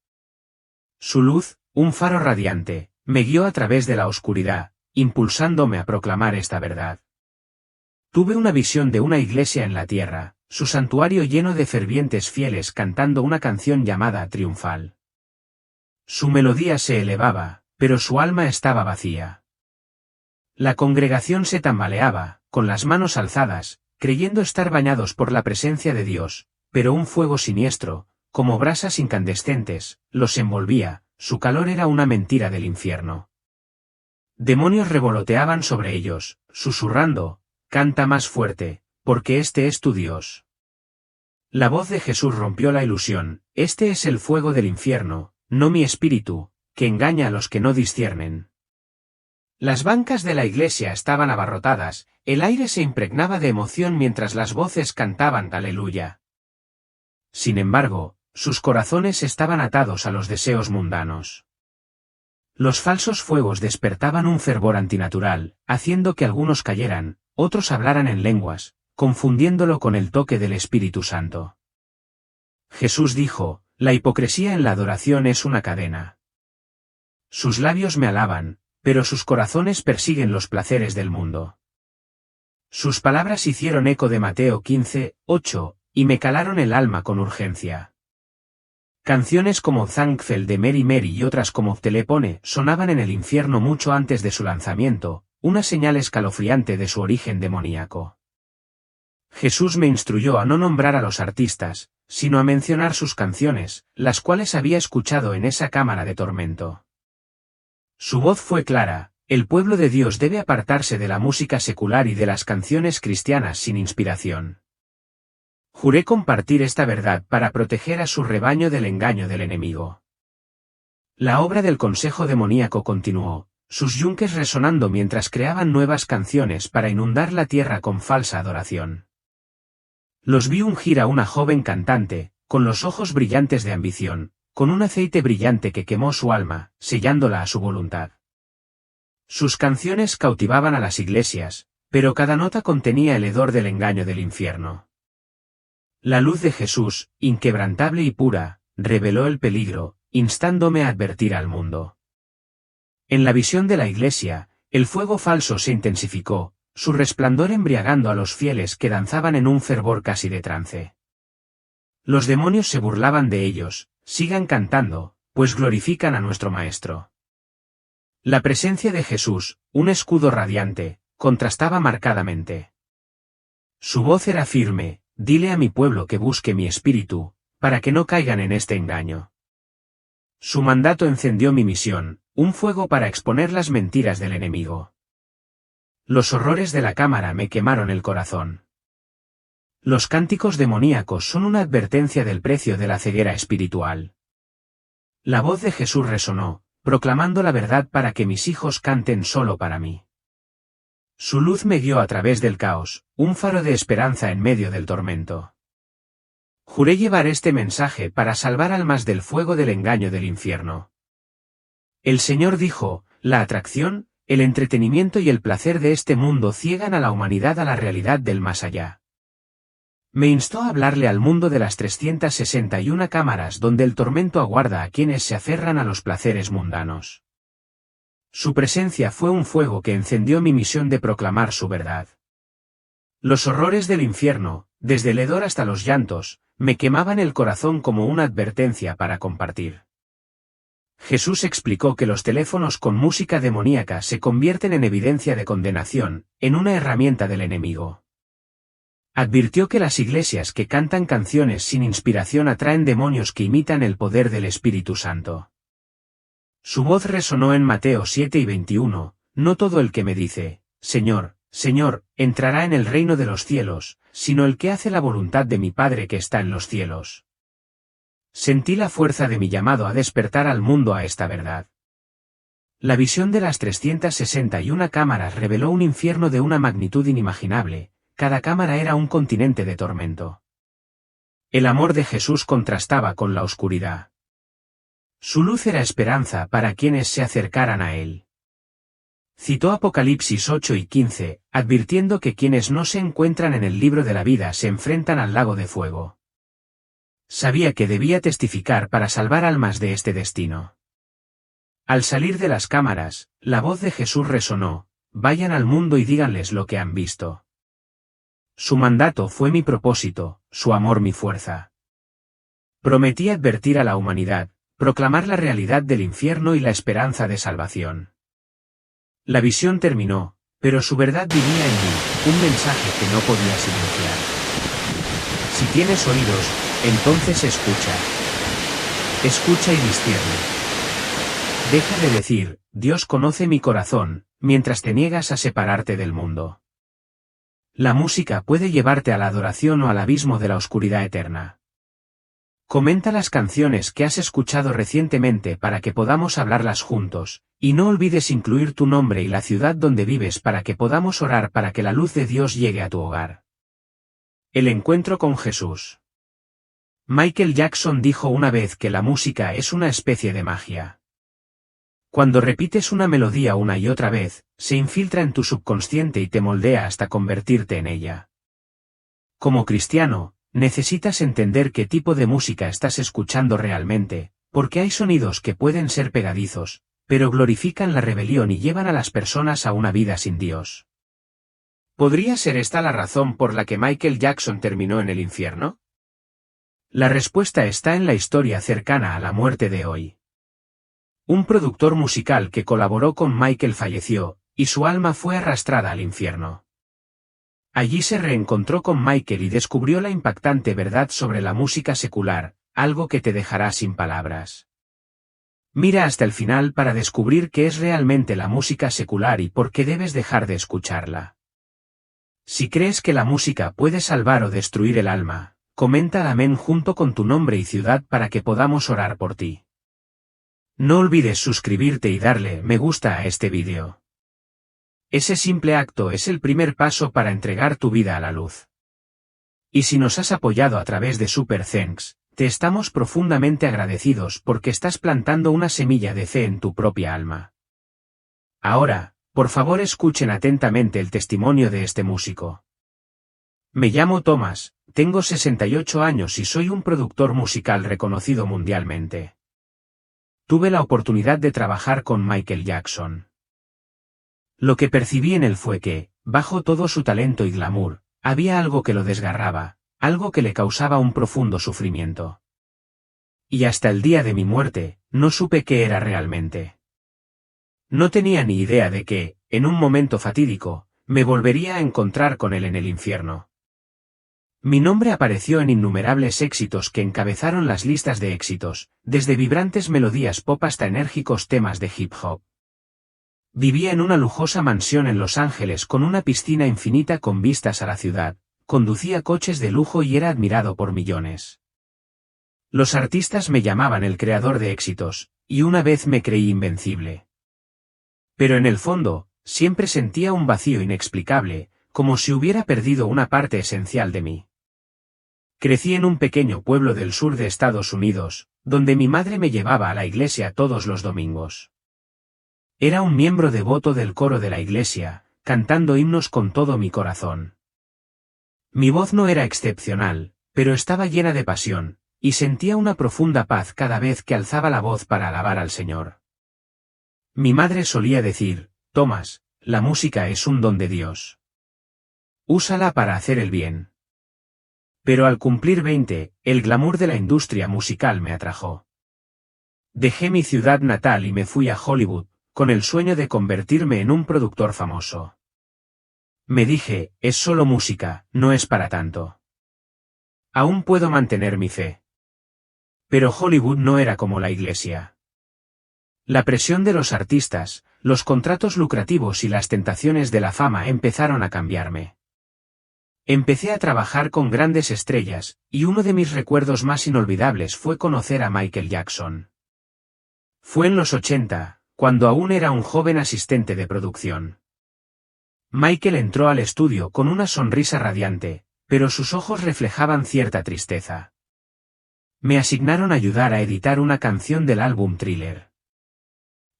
[SPEAKER 1] Su luz, un faro radiante, me guió a través de la oscuridad, impulsándome a proclamar esta verdad. Tuve una visión de una iglesia en la tierra, su santuario lleno de fervientes fieles cantando una canción llamada Triunfal. Su melodía se elevaba, pero su alma estaba vacía. La congregación se tambaleaba, con las manos alzadas, creyendo estar bañados por la presencia de Dios, pero un fuego siniestro, como brasas incandescentes, los envolvía. Su calor era una mentira del infierno. Demonios revoloteaban sobre ellos, susurrando: «Canta más fuerte, porque este es tu Dios». La voz de Jesús rompió la ilusión: «Este es el fuego del infierno, no mi espíritu, que engaña a los que no disciernen». Las bancas de la iglesia estaban abarrotadas, el aire se impregnaba de emoción mientras las voces cantaban Aleluya. Sin embargo, sus corazones estaban atados a los deseos mundanos. Los falsos fuegos despertaban un fervor antinatural, haciendo que algunos cayeran, otros hablaran en lenguas, confundiéndolo con el toque del Espíritu Santo. Jesús dijo: La hipocresía en la adoración es una cadena. Sus labios me alaban, pero sus corazones persiguen los placeres del mundo. Sus palabras hicieron eco de Mateo 15:8, y me calaron el alma con urgencia. Canciones como Thankful de Mary Mary y otras como Telepone sonaban en el infierno mucho antes de su lanzamiento, una señal escalofriante de su origen demoníaco. Jesús me instruyó a no nombrar a los artistas, sino a mencionar sus canciones, las cuales había escuchado en esa cámara de tormento. Su voz fue clara: el pueblo de Dios debe apartarse de la música secular y de las canciones cristianas sin inspiración. Juré compartir esta verdad para proteger a su rebaño del engaño del enemigo. La obra del consejo demoníaco continuó, sus yunques resonando mientras creaban nuevas canciones para inundar la tierra con falsa adoración. Los vi ungir a una joven cantante, con los ojos brillantes de ambición, con un aceite brillante que quemó su alma, sellándola a su voluntad. Sus canciones cautivaban a las iglesias, pero cada nota contenía el hedor del engaño del infierno. La luz de Jesús, inquebrantable y pura, reveló el peligro, instándome a advertir al mundo. En la visión de la iglesia, el fuego falso se intensificó, su resplandor embriagando a los fieles que danzaban en un fervor casi de trance. Los demonios se burlaban de ellos: sigan cantando, pues glorifican a nuestro Maestro. La presencia de Jesús, un escudo radiante, contrastaba marcadamente. Su voz era firme: dile a mi pueblo que busque mi espíritu, para que no caigan en este engaño. Su mandato encendió mi misión, un fuego para exponer las mentiras del enemigo. Los horrores de la cámara me quemaron el corazón. Los cánticos demoníacos son una advertencia del precio de la ceguera espiritual. La voz de Jesús resonó, proclamando la verdad para que mis hijos canten solo para mí. Su luz me guió a través del caos, un faro de esperanza en medio del tormento. Juré llevar este mensaje para salvar almas del fuego del engaño del infierno. El Señor dijo: la atracción, el entretenimiento y el placer de este mundo ciegan a la humanidad a la realidad del más allá. Me instó a hablarle al mundo de las 361 cámaras donde el tormento aguarda a quienes se aferran a los placeres mundanos. Su presencia fue un fuego que encendió mi misión de proclamar su verdad. Los horrores del infierno, desde el hedor hasta los llantos, me quemaban el corazón como una advertencia para compartir. Jesús explicó que los teléfonos con música demoníaca se convierten en evidencia de condenación, en una herramienta del enemigo. Advirtió que las iglesias que cantan canciones sin inspiración atraen demonios que imitan el poder del Espíritu Santo. Su voz resonó en Mateo 7:21, no todo el que me dice: Señor, Señor, entrará en el reino de los cielos, sino el que hace la voluntad de mi Padre que está en los cielos. Sentí la fuerza de mi llamado a despertar al mundo a esta verdad. La visión de las 361 cámaras reveló un infierno de una magnitud inimaginable: cada cámara era un continente de tormento. El amor de Jesús contrastaba con la oscuridad. Su luz era esperanza para quienes se acercaran a él. Citó Apocalipsis 8:15, advirtiendo que quienes no se encuentran en el libro de la vida se enfrentan al lago de fuego. Sabía que debía testificar para salvar almas de este destino. Al salir de las cámaras, la voz de Jesús resonó: vayan al mundo y díganles lo que han visto. Su mandato fue mi propósito, su amor mi fuerza. Prometí advertir a la humanidad, proclamar la realidad del infierno y la esperanza de salvación. La visión terminó, pero su verdad vivía en mí, un mensaje que no podía silenciar. Si tienes oídos, entonces escucha. Escucha y discierne. Deja de decir: Dios conoce mi corazón, mientras te niegas a separarte del mundo. La música puede llevarte a la adoración o al abismo de la oscuridad eterna. Comenta las canciones que has escuchado recientemente para que podamos hablarlas juntos, y no olvides incluir tu nombre y la ciudad donde vives para que podamos orar para que la luz de Dios llegue a tu hogar. El encuentro con Jesús. Michael Jackson dijo una vez que la música es una especie de magia. Cuando repites una melodía una y otra vez, se infiltra en tu subconsciente y te moldea hasta convertirte en ella. Como cristiano, Necesitas entender qué tipo de música estás escuchando realmente, porque hay sonidos que pueden ser pegadizos, pero glorifican la rebelión y llevan a las personas a una vida sin Dios. ¿Podría ser esta la razón por la que Michael Jackson terminó en el infierno? La respuesta está en la historia cercana a la muerte de hoy. Un productor musical que colaboró con Michael falleció, y su alma fue arrastrada al infierno. Allí se reencontró con Michael y descubrió la impactante verdad sobre la música secular, algo que te dejará sin palabras. Mira hasta el final para descubrir qué es realmente la música secular y por qué debes dejar de escucharla. Si crees que la música puede salvar o destruir el alma, comenta amén junto con tu nombre y ciudad para que podamos orar por ti. No olvides suscribirte y darle me gusta a este vídeo. Ese simple acto es el primer paso para entregar tu vida a la luz. Y si nos has apoyado a través de Super Thanks, te estamos profundamente agradecidos porque estás plantando una semilla de fe en tu propia alma. Ahora, por favor escuchen atentamente el testimonio de este músico. Me llamo Thomas, tengo 68 años y soy un productor musical reconocido mundialmente. Tuve la oportunidad de trabajar con Michael Jackson. Lo que percibí en él fue que, bajo todo su talento y glamour, había algo que lo desgarraba, algo que le causaba un profundo sufrimiento. Y hasta el día de mi muerte, no supe qué era realmente. No tenía ni idea de que, en un momento fatídico, me volvería a encontrar con él en el infierno. Mi nombre apareció en innumerables éxitos que encabezaron las listas de éxitos, desde vibrantes melodías pop hasta enérgicos temas de hip hop. Vivía en una lujosa mansión en Los Ángeles con una piscina infinita con vistas a la ciudad, conducía coches de lujo y era admirado por millones. Los artistas me llamaban el creador de éxitos, y una vez me creí invencible. Pero en el fondo, siempre sentía un vacío inexplicable, como si hubiera perdido una parte esencial de mí. Crecí en un pequeño pueblo del sur de Estados Unidos, donde mi madre me llevaba a la iglesia todos los domingos. Era un miembro devoto del coro de la iglesia, cantando himnos con todo mi corazón. Mi voz no era excepcional, pero estaba llena de pasión, y sentía una profunda paz cada vez que alzaba la voz para alabar al Señor. Mi madre solía decir, Thomas, la música es un don de Dios. Úsala para hacer el bien. Pero al cumplir 20, el glamour de la industria musical me atrajo. Dejé mi ciudad natal y me fui a Hollywood, con el sueño de convertirme en un productor famoso. Me dije, es solo música, no es para tanto. Aún puedo mantener mi fe. Pero Hollywood no era como la iglesia. La presión de los artistas, los contratos lucrativos y las tentaciones de la fama empezaron a cambiarme. Empecé a trabajar con grandes estrellas, y uno de mis recuerdos más inolvidables fue conocer a Michael Jackson. Fue en los 80, cuando aún era un joven asistente de producción. Michael entró al estudio con una sonrisa radiante, pero sus ojos reflejaban cierta tristeza. Me asignaron ayudar a editar una canción del álbum Thriller.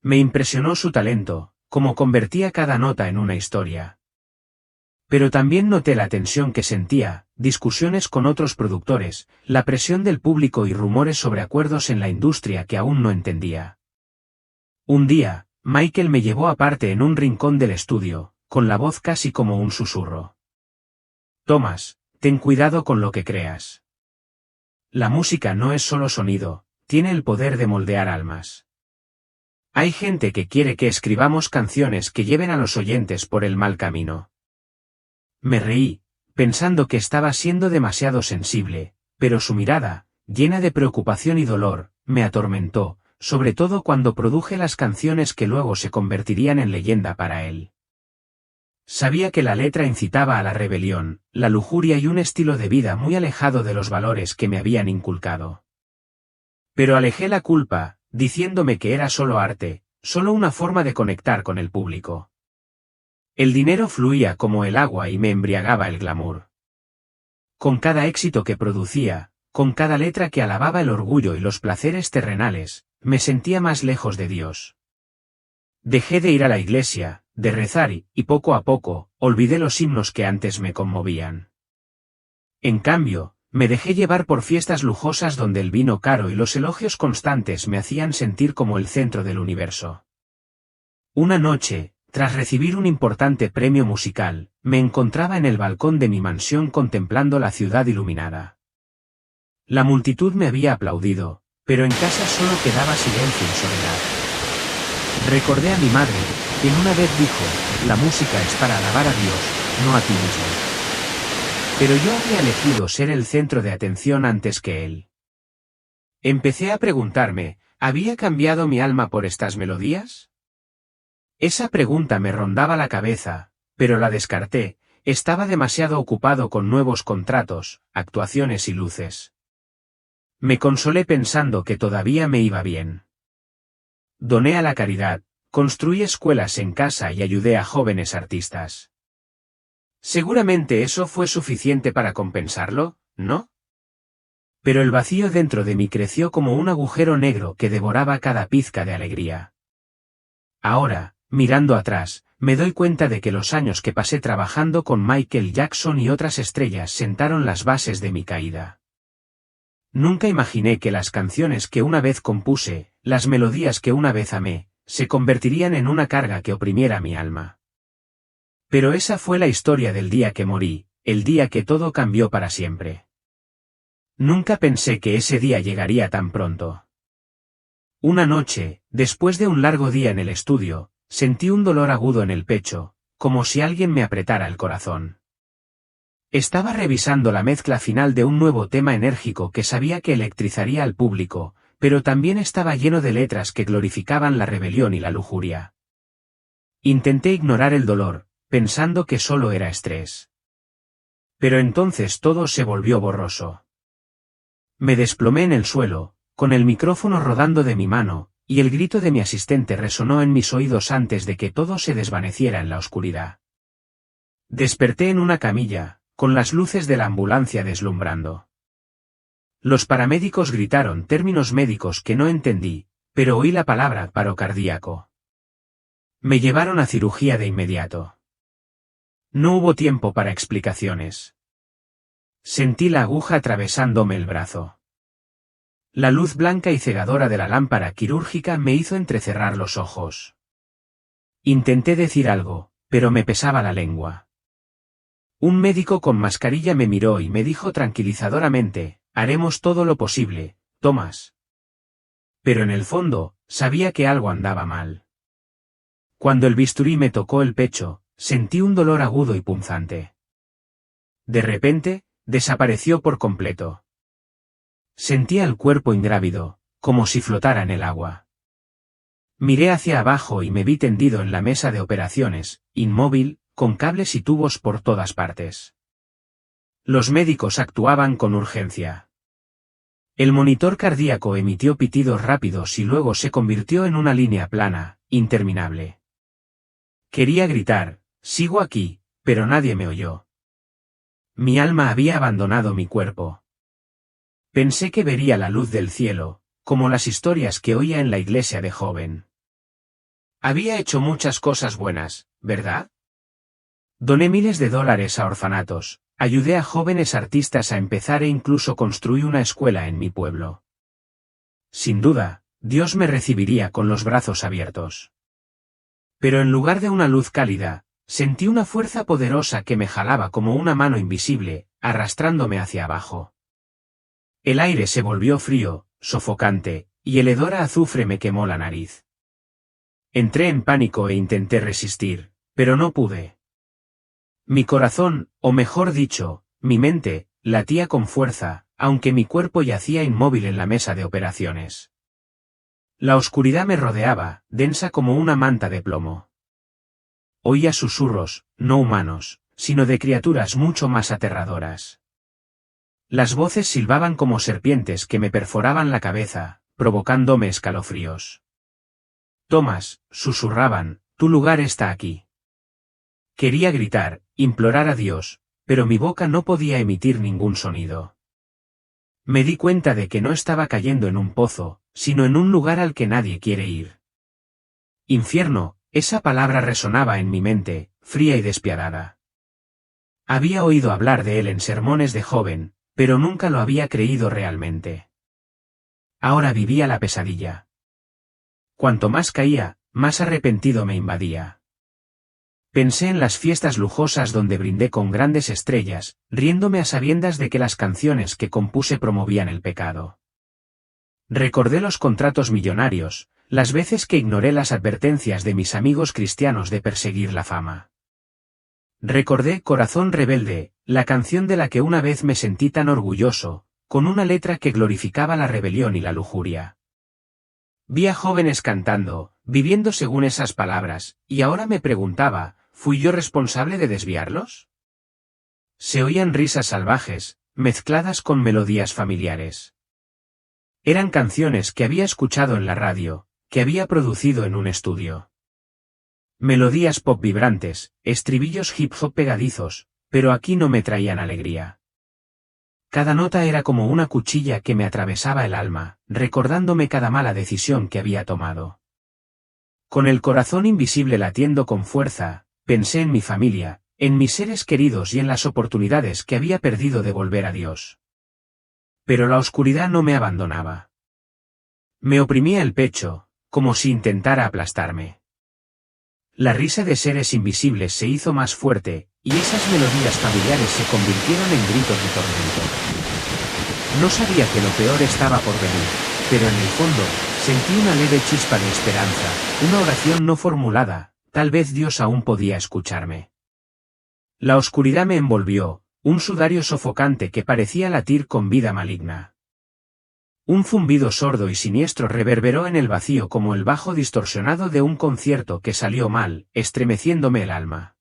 [SPEAKER 1] Me impresionó su talento, cómo convertía cada nota en una historia. Pero también noté la tensión que sentía, discusiones con otros productores, la presión del público y rumores sobre acuerdos en la industria que aún no entendía. Un día, Michael me llevó aparte en un rincón del estudio, con la voz casi como un susurro. Thomas, ten cuidado con lo que creas. La música no es solo sonido, tiene el poder de moldear almas. Hay gente que quiere que escribamos canciones que lleven a los oyentes por el mal camino. Me reí, pensando que estaba siendo demasiado sensible, pero su mirada, llena de preocupación y dolor, me atormentó, sobre todo cuando produje las canciones que luego se convertirían en leyenda para él. Sabía que la letra incitaba a la rebelión, la lujuria y un estilo de vida muy alejado de los valores que me habían inculcado. Pero alejé la culpa, diciéndome que era solo arte, solo una forma de conectar con el público. El dinero fluía como el agua y me embriagaba el glamour. Con cada éxito que producía, con cada letra que alababa el orgullo y los placeres terrenales, me sentía más lejos de Dios. Dejé de ir a la iglesia, de rezar y poco a poco, olvidé los himnos que antes me conmovían. En cambio, Me dejé llevar por fiestas lujosas donde el vino caro y los elogios constantes me hacían sentir como el centro del universo. Una noche, tras recibir un importante premio musical, me encontraba en el balcón de mi mansión contemplando la ciudad iluminada. La multitud me había aplaudido, pero en casa solo quedaba silencio y soledad. Recordé a mi madre, quien una vez dijo, la música es para alabar a Dios, no a ti mismo. Pero yo había elegido ser el centro de atención antes que él. Empecé a preguntarme, ¿había cambiado mi alma por estas melodías? Esa pregunta me rondaba la cabeza, pero la descarté, estaba demasiado ocupado con nuevos contratos, actuaciones y luces. Me consolé pensando que todavía me iba bien. Doné a la caridad, construí escuelas en casa y ayudé a jóvenes artistas. Seguramente eso fue suficiente para compensarlo, ¿no? Pero el vacío dentro de mí creció como un agujero negro que devoraba cada pizca de alegría. Ahora, mirando atrás, me doy cuenta de que los años que pasé trabajando con Michael Jackson y otras estrellas sentaron las bases de mi caída. Nunca imaginé que las canciones que una vez compuse, las melodías que una vez amé, se convertirían en una carga que oprimiera mi alma. Pero esa fue la historia del día que morí, el día que todo cambió para siempre. Nunca pensé que ese día llegaría tan pronto. Una noche, después de un largo día en el estudio, sentí un dolor agudo en el pecho, como si alguien me apretara el corazón. Estaba revisando la mezcla final de un nuevo tema enérgico que sabía que electrizaría al público, pero también estaba lleno de letras que glorificaban la rebelión y la lujuria. Intenté ignorar el dolor, pensando que solo era estrés. Pero entonces todo se volvió borroso. Me desplomé en el suelo, con el micrófono rodando de mi mano, y el grito de mi asistente resonó en mis oídos antes de que todo se desvaneciera en la oscuridad. Desperté en una camilla, con las luces de la ambulancia deslumbrando. Los paramédicos gritaron términos médicos que no entendí, pero oí la palabra paro cardíaco. Me llevaron a cirugía de inmediato. No hubo tiempo para explicaciones. Sentí la aguja atravesándome el brazo. La luz blanca y cegadora de la lámpara quirúrgica me hizo entrecerrar los ojos. Intenté decir algo, pero me pesaba la lengua. Un médico con mascarilla me miró y me dijo tranquilizadoramente, haremos todo lo posible, Thomas. Pero en el fondo, sabía que algo andaba mal. Cuando el bisturí me tocó el pecho, sentí un dolor agudo y punzante. De repente, desapareció por completo. Sentía el cuerpo ingrávido, como si flotara en el agua. Miré hacia abajo y me vi tendido en la mesa de operaciones, inmóvil, con cables y tubos por todas partes. Los médicos actuaban con urgencia. El monitor cardíaco emitió pitidos rápidos y luego se convirtió en una línea plana, interminable. Quería gritar, sigo aquí, pero nadie me oyó. Mi alma había abandonado mi cuerpo. Pensé que vería la luz del cielo, como las historias que oía en la iglesia de joven. Había hecho muchas cosas buenas, ¿verdad? Doné miles de dólares a orfanatos, ayudé a jóvenes artistas a empezar e incluso construí una escuela en mi pueblo. Sin duda, Dios me recibiría con los brazos abiertos. Pero en lugar de una luz cálida, sentí una fuerza poderosa que me jalaba como una mano invisible, arrastrándome hacia abajo. El aire se volvió frío, sofocante, y el hedor a azufre me quemó la nariz. Entré en pánico e intenté resistir, pero no pude. Mi corazón, o mejor dicho, mi mente, latía con fuerza, aunque mi cuerpo yacía inmóvil en la mesa de operaciones. La oscuridad me rodeaba, densa como una manta de plomo. Oía susurros, no humanos, sino de criaturas mucho más aterradoras. Las voces silbaban como serpientes que me perforaban la cabeza, provocándome escalofríos. Thomas, susurraban, tu lugar está aquí. Quería gritar, implorar a Dios, pero mi boca no podía emitir ningún sonido. Me di cuenta de que no estaba cayendo en un pozo, sino en un lugar al que nadie quiere ir. Infierno, esa palabra resonaba en mi mente, fría y despiadada. Había oído hablar de él en sermones de joven, pero nunca lo había creído realmente. Ahora vivía la pesadilla. Cuanto más caía, más arrepentido me invadía. Pensé en las fiestas lujosas donde brindé con grandes estrellas, riéndome a sabiendas de que las canciones que compuse promovían el pecado. Recordé los contratos millonarios, las veces que ignoré las advertencias de mis amigos cristianos de perseguir la fama. Recordé Corazón Rebelde, la canción de la que una vez me sentí tan orgulloso, con una letra que glorificaba la rebelión y la lujuria. Vi a jóvenes cantando, viviendo según esas palabras, y ahora me preguntaba, ¿fui yo responsable de desviarlos? Se oían risas salvajes, mezcladas con melodías familiares. Eran canciones que había escuchado en la radio, que había producido en un estudio. Melodías pop vibrantes, estribillos hip hop pegadizos, pero aquí no me traían alegría. Cada nota era como una cuchilla que me atravesaba el alma, recordándome cada mala decisión que había tomado. Con el corazón invisible latiendo con fuerza, pensé en mi familia, en mis seres queridos y en las oportunidades que había perdido de volver a Dios. Pero la oscuridad no me abandonaba. Me oprimía el pecho, como si intentara aplastarme. La risa de seres invisibles se hizo más fuerte, y esas melodías familiares se convirtieron en gritos de tormento. No sabía que lo peor estaba por venir, pero en el fondo, sentí una leve chispa de esperanza, una oración no formulada, tal vez Dios aún podía escucharme. La oscuridad me envolvió, un sudario sofocante que parecía latir con vida maligna. Un zumbido sordo y siniestro reverberó en el vacío como el bajo distorsionado de un concierto que salió mal, estremeciéndome el alma.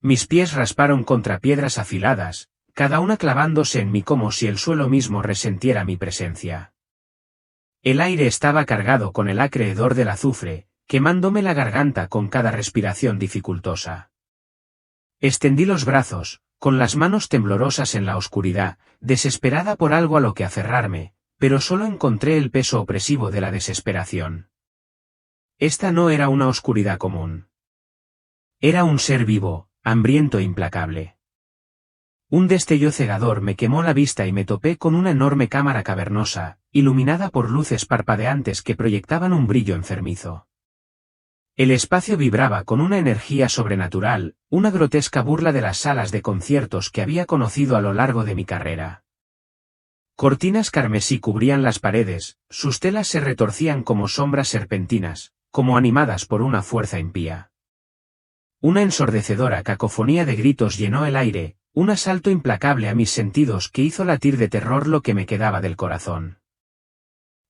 [SPEAKER 1] Mis pies rasparon contra piedras afiladas, cada una clavándose en mí como si el suelo mismo resentiera mi presencia. El aire estaba cargado con el acre hedor del azufre, quemándome la garganta con cada respiración dificultosa. Extendí los brazos, con las manos temblorosas en la oscuridad, desesperada por algo a lo que aferrarme, pero solo encontré el peso opresivo de la desesperación. Esta no era una oscuridad común. Era un ser vivo, hambriento e implacable. Un destello cegador me quemó la vista y me topé con una enorme cámara cavernosa, iluminada por luces parpadeantes que proyectaban un brillo enfermizo. El espacio vibraba con una energía sobrenatural, una grotesca burla de las salas de conciertos que había conocido a lo largo de mi carrera. Cortinas carmesí cubrían las paredes, sus telas se retorcían como sombras serpentinas, como animadas por una fuerza impía. Una ensordecedora cacofonía de gritos llenó el aire, un asalto implacable a mis sentidos que hizo latir de terror lo que me quedaba del corazón.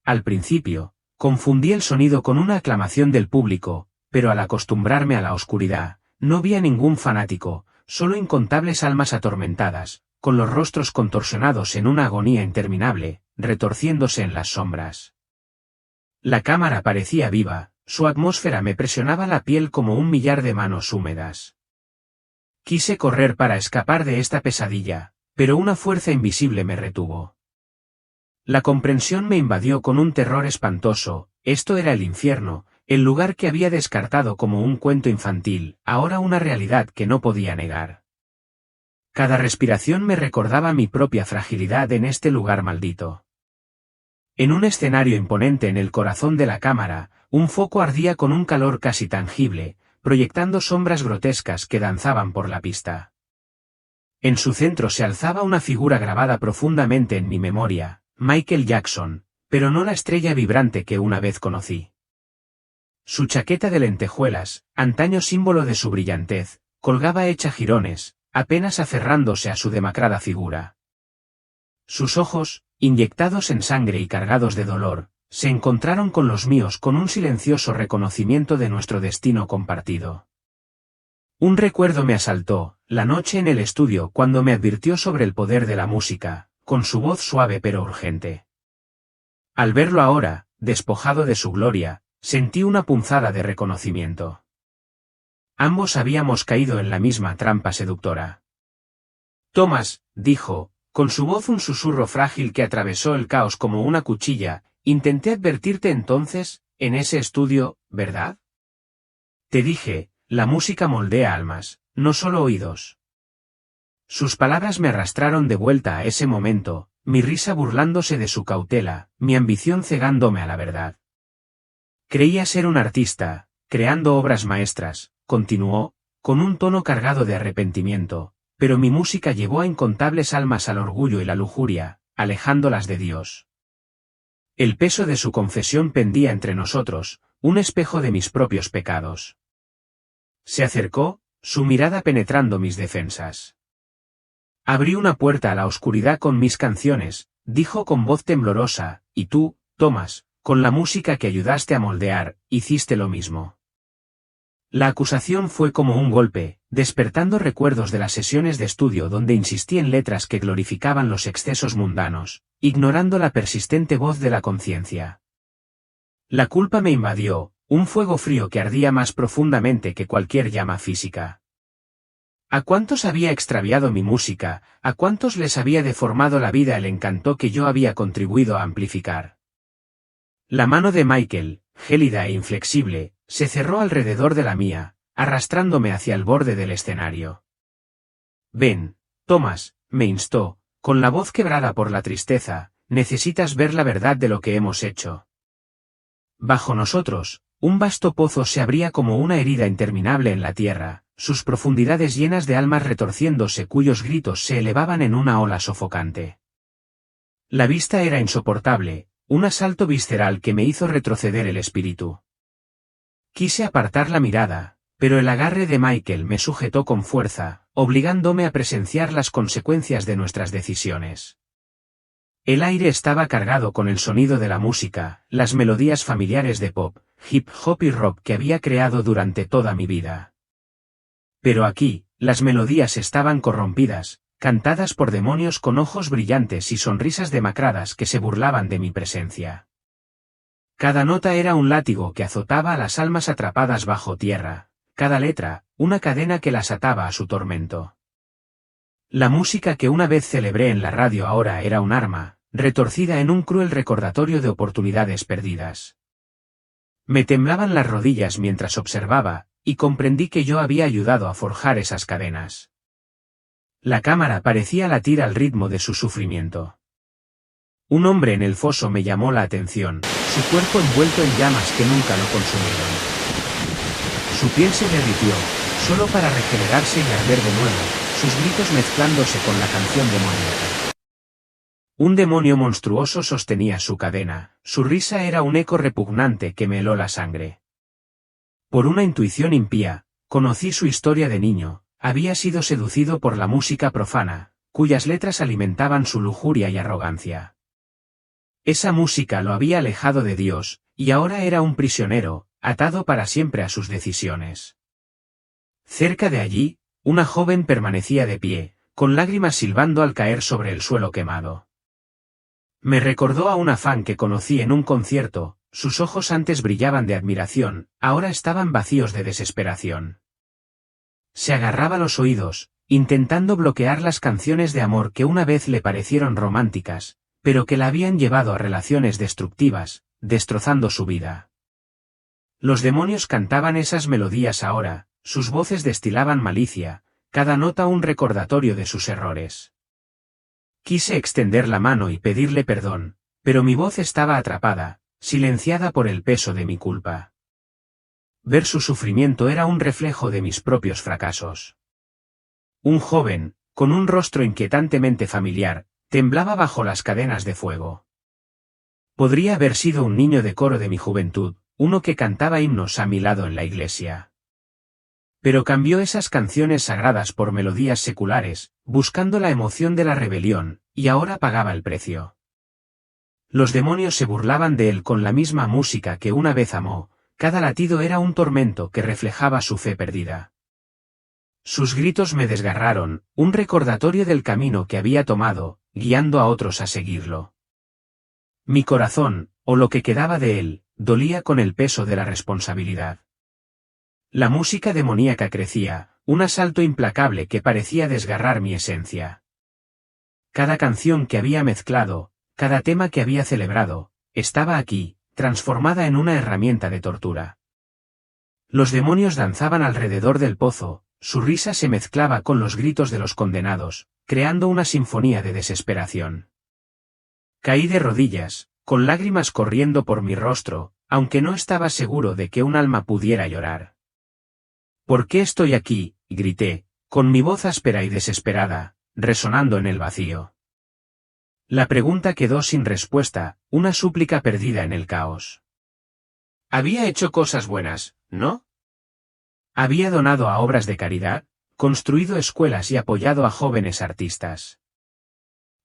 [SPEAKER 1] Al principio, confundí el sonido con una aclamación del público, pero al acostumbrarme a la oscuridad, no vi a ningún fanático, solo incontables almas atormentadas, con los rostros contorsionados en una agonía interminable, retorciéndose en las sombras. La cámara parecía viva, su atmósfera me presionaba la piel como un millar de manos húmedas. Quise correr para escapar de esta pesadilla, pero una fuerza invisible me retuvo. La comprensión me invadió con un terror espantoso, esto era el infierno, el lugar que había descartado como un cuento infantil, ahora una realidad que no podía negar. Cada respiración me recordaba mi propia fragilidad en este lugar maldito. En un escenario imponente en el corazón de la cámara, un foco ardía con un calor casi tangible, proyectando sombras grotescas que danzaban por la pista. En su centro se alzaba una figura grabada profundamente en mi memoria, Michael Jackson, pero no la estrella vibrante que una vez conocí. Su chaqueta de lentejuelas, antaño símbolo de su brillantez, colgaba hecha jirones, apenas aferrándose a su demacrada figura. Sus ojos, inyectados en sangre y cargados de dolor, se encontraron con los míos con un silencioso reconocimiento de nuestro destino compartido. Un recuerdo me asaltó, la noche en el estudio cuando me advirtió sobre el poder de la música, con su voz suave pero urgente. Al verlo ahora, despojado de su gloria, sentí una punzada de reconocimiento. Ambos habíamos caído en la misma trampa seductora. Thomas, dijo, con su voz un susurro frágil que atravesó el caos como una cuchilla, intenté advertirte entonces, en ese estudio, ¿verdad? Te dije, la música moldea almas, no solo oídos. Sus palabras me arrastraron de vuelta a ese momento, mi risa burlándose de su cautela, mi ambición cegándome a la verdad. Creía ser un artista, creando obras maestras, continuó, con un tono cargado de arrepentimiento, pero mi música llevó a incontables almas al orgullo y la lujuria, alejándolas de Dios. El peso de su confesión pendía entre nosotros, un espejo de mis propios pecados. Se acercó, su mirada penetrando mis defensas. Abrí una puerta a la oscuridad con mis canciones, dijo con voz temblorosa, y tú, Thomas, con la música que ayudaste a moldear, hiciste lo mismo. La acusación fue como un golpe, despertando recuerdos de las sesiones de estudio donde insistí en letras que glorificaban los excesos mundanos, ignorando la persistente voz de la conciencia. La culpa me invadió, un fuego frío que ardía más profundamente que cualquier llama física. ¿A cuántos había extraviado mi música, a cuántos les había deformado la vida el encanto que yo había contribuido a amplificar? La mano de Michael, gélida e inflexible, se cerró alrededor de la mía, arrastrándome hacia el borde del escenario. Ven, Thomas, me instó, con la voz quebrada por la tristeza, necesitas ver la verdad de lo que hemos hecho. Bajo nosotros, un vasto pozo se abría como una herida interminable en la tierra, sus profundidades llenas de almas retorciéndose cuyos gritos se elevaban en una ola sofocante. La vista era insoportable, un asalto visceral que me hizo retroceder el espíritu. Quise apartar la mirada, pero el agarre de Michael me sujetó con fuerza, obligándome a presenciar las consecuencias de nuestras decisiones. El aire estaba cargado con el sonido de la música, las melodías familiares de pop, hip hop y rock que había creado durante toda mi vida. Pero aquí, las melodías estaban corrompidas, cantadas por demonios con ojos brillantes y sonrisas demacradas que se burlaban de mi presencia. Cada nota era un látigo que azotaba a las almas atrapadas bajo tierra, cada letra, una cadena que las ataba a su tormento. La música que una vez celebré en la radio ahora era un arma, retorcida en un cruel recordatorio de oportunidades perdidas. Me temblaban las rodillas mientras observaba, y comprendí que yo había ayudado a forjar esas cadenas. La cámara parecía latir al ritmo de su sufrimiento. Un hombre en el foso me llamó la atención, su cuerpo envuelto en llamas que nunca lo consumieron. Su piel se derritió, solo para regenerarse y arder de nuevo, sus gritos mezclándose con la canción demoníaca. Un demonio monstruoso sostenía su cadena, su risa era un eco repugnante que me heló la sangre. Por una intuición impía, conocí su historia de niño, había sido seducido por la música profana, cuyas letras alimentaban su lujuria y arrogancia. Esa música lo había alejado de Dios, y ahora era un prisionero, atado para siempre a sus decisiones. Cerca de allí, una joven permanecía de pie, con lágrimas silbando al caer sobre el suelo quemado. Me recordó a una fan que conocí en un concierto, sus ojos antes brillaban de admiración, ahora estaban vacíos de desesperación. Se agarraba los oídos, intentando bloquear las canciones de amor que una vez le parecieron románticas, pero que la habían llevado a relaciones destructivas, destrozando su vida. Los demonios cantaban esas melodías ahora, sus voces destilaban malicia, cada nota un recordatorio de sus errores. Quise extender la mano y pedirle perdón, pero mi voz estaba atrapada, silenciada por el peso de mi culpa. Ver su sufrimiento era un reflejo de mis propios fracasos. Un joven, con un rostro inquietantemente familiar, temblaba bajo las cadenas de fuego. Podría haber sido un niño de coro de mi juventud, uno que cantaba himnos a mi lado en la iglesia. Pero cambió esas canciones sagradas por melodías seculares, buscando la emoción de la rebelión, y ahora pagaba el precio. Los demonios se burlaban de él con la misma música que una vez amó, cada latido era un tormento que reflejaba su fe perdida. Sus gritos me desgarraron, un recordatorio del camino que había tomado, guiando a otros a seguirlo. Mi corazón, o lo que quedaba de él, dolía con el peso de la responsabilidad. La música demoníaca crecía, un asalto implacable que parecía desgarrar mi esencia. Cada canción que había mezclado, cada tema que había celebrado, estaba aquí, transformada en una herramienta de tortura. Los demonios danzaban alrededor del pozo, su risa se mezclaba con los gritos de los condenados, creando una sinfonía de desesperación. Caí de rodillas, con lágrimas corriendo por mi rostro, aunque no estaba seguro de que un alma pudiera llorar. ¿Por qué estoy aquí?, grité, con mi voz áspera y desesperada, resonando en el vacío. La pregunta quedó sin respuesta, una súplica perdida en el caos. Había hecho cosas buenas, ¿no? Había donado a obras de caridad, construido escuelas y apoyado a jóvenes artistas.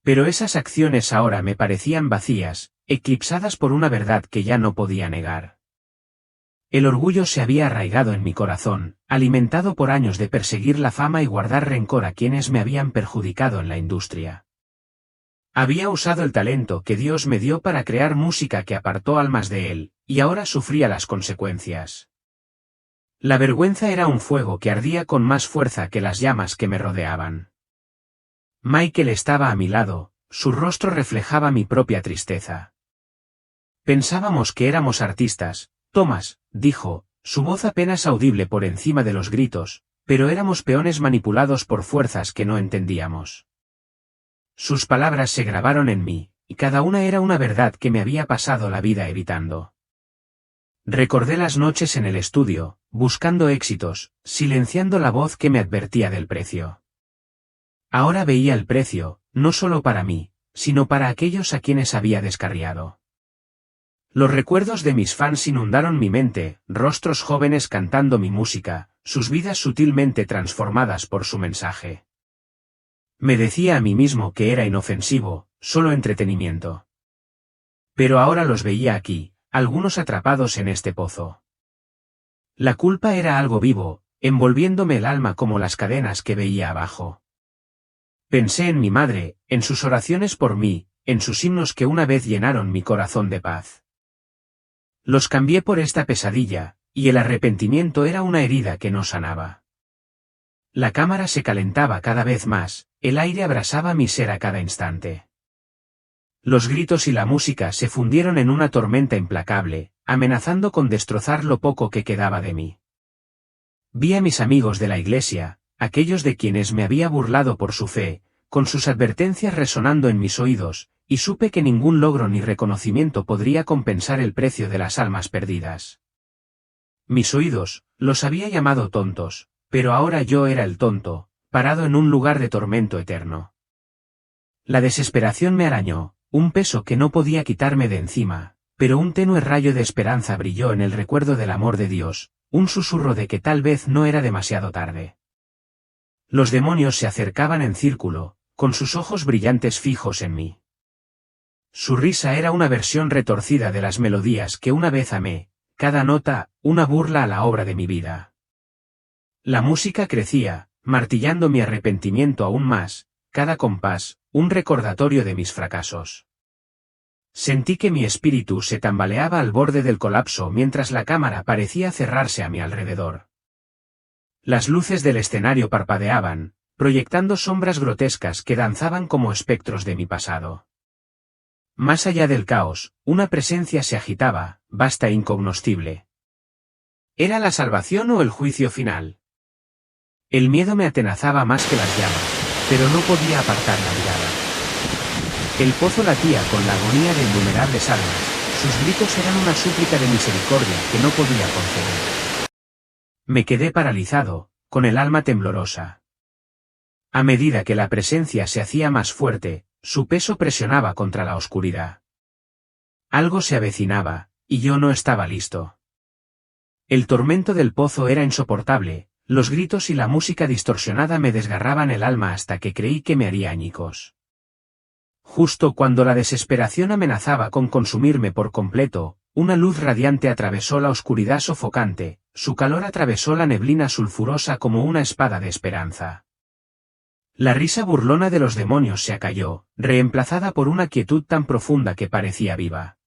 [SPEAKER 1] Pero esas acciones ahora me parecían vacías, eclipsadas por una verdad que ya no podía negar. El orgullo se había arraigado en mi corazón, alimentado por años de perseguir la fama y guardar rencor a quienes me habían perjudicado en la industria. Había usado el talento que Dios me dio para crear música que apartó almas de Él, y ahora sufría las consecuencias. La vergüenza era un fuego que ardía con más fuerza que las llamas que me rodeaban. Michael estaba a mi lado, su rostro reflejaba mi propia tristeza. Pensábamos que éramos artistas, Thomas, dijo, su voz apenas audible por encima de los gritos, pero éramos peones manipulados por fuerzas que no entendíamos. Sus palabras se grabaron en mí, y cada una era una verdad que me había pasado la vida evitando. Recordé las noches en el estudio, buscando éxitos, silenciando la voz que me advertía del precio. Ahora veía el precio, no solo para mí, sino para aquellos a quienes había descarriado. Los recuerdos de mis fans inundaron mi mente, rostros jóvenes cantando mi música, sus vidas sutilmente transformadas por su mensaje. Me decía a mí mismo que era inofensivo, solo entretenimiento. Pero ahora los veía aquí, algunos atrapados en este pozo. La culpa era algo vivo, envolviéndome el alma como las cadenas que veía abajo. Pensé en mi madre, en sus oraciones por mí, en sus himnos que una vez llenaron mi corazón de paz. Los cambié por esta pesadilla, y el arrepentimiento era una herida que no sanaba. La cámara se calentaba cada vez más, el aire abrasaba mi ser a cada instante. Los gritos y la música se fundieron en una tormenta implacable, amenazando con destrozar lo poco que quedaba de mí. Vi a mis amigos de la iglesia, aquellos de quienes me había burlado por su fe, con sus advertencias resonando en mis oídos, y supe que ningún logro ni reconocimiento podría compensar el precio de las almas perdidas. Mis oídos, los había llamado tontos, pero ahora yo era el tonto, parado en un lugar de tormento eterno. La desesperación me arañó, un peso que no podía quitarme de encima, pero un tenue rayo de esperanza brilló en el recuerdo del amor de Dios, un susurro de que tal vez no era demasiado tarde. Los demonios se acercaban en círculo, con sus ojos brillantes fijos en mí. Su risa era una versión retorcida de las melodías que una vez amé, cada nota, una burla a la obra de mi vida. La música crecía, martillando mi arrepentimiento aún más, cada compás, un recordatorio de mis fracasos. Sentí que mi espíritu se tambaleaba al borde del colapso mientras la cámara parecía cerrarse a mi alrededor. Las luces del escenario parpadeaban, proyectando sombras grotescas que danzaban como espectros de mi pasado. Más allá del caos, una presencia se agitaba, vasta e incognoscible. ¿Era la salvación o el juicio final? El miedo me atenazaba más que las llamas, pero no podía apartar la mirada. El pozo latía con la agonía de innumerables almas, sus gritos eran una súplica de misericordia que no podía conceder. Me quedé paralizado, con el alma temblorosa. A medida que la presencia se hacía más fuerte, su peso presionaba contra la oscuridad. Algo se avecinaba, y yo no estaba listo. El tormento del pozo era insoportable, los gritos y la música distorsionada me desgarraban el alma hasta que creí que me haría añicos. Justo cuando la desesperación amenazaba con consumirme por completo, una luz radiante atravesó la oscuridad sofocante, su calor atravesó la neblina sulfurosa como una espada de esperanza. La risa burlona de los demonios se acalló, reemplazada por una quietud tan profunda que parecía viva.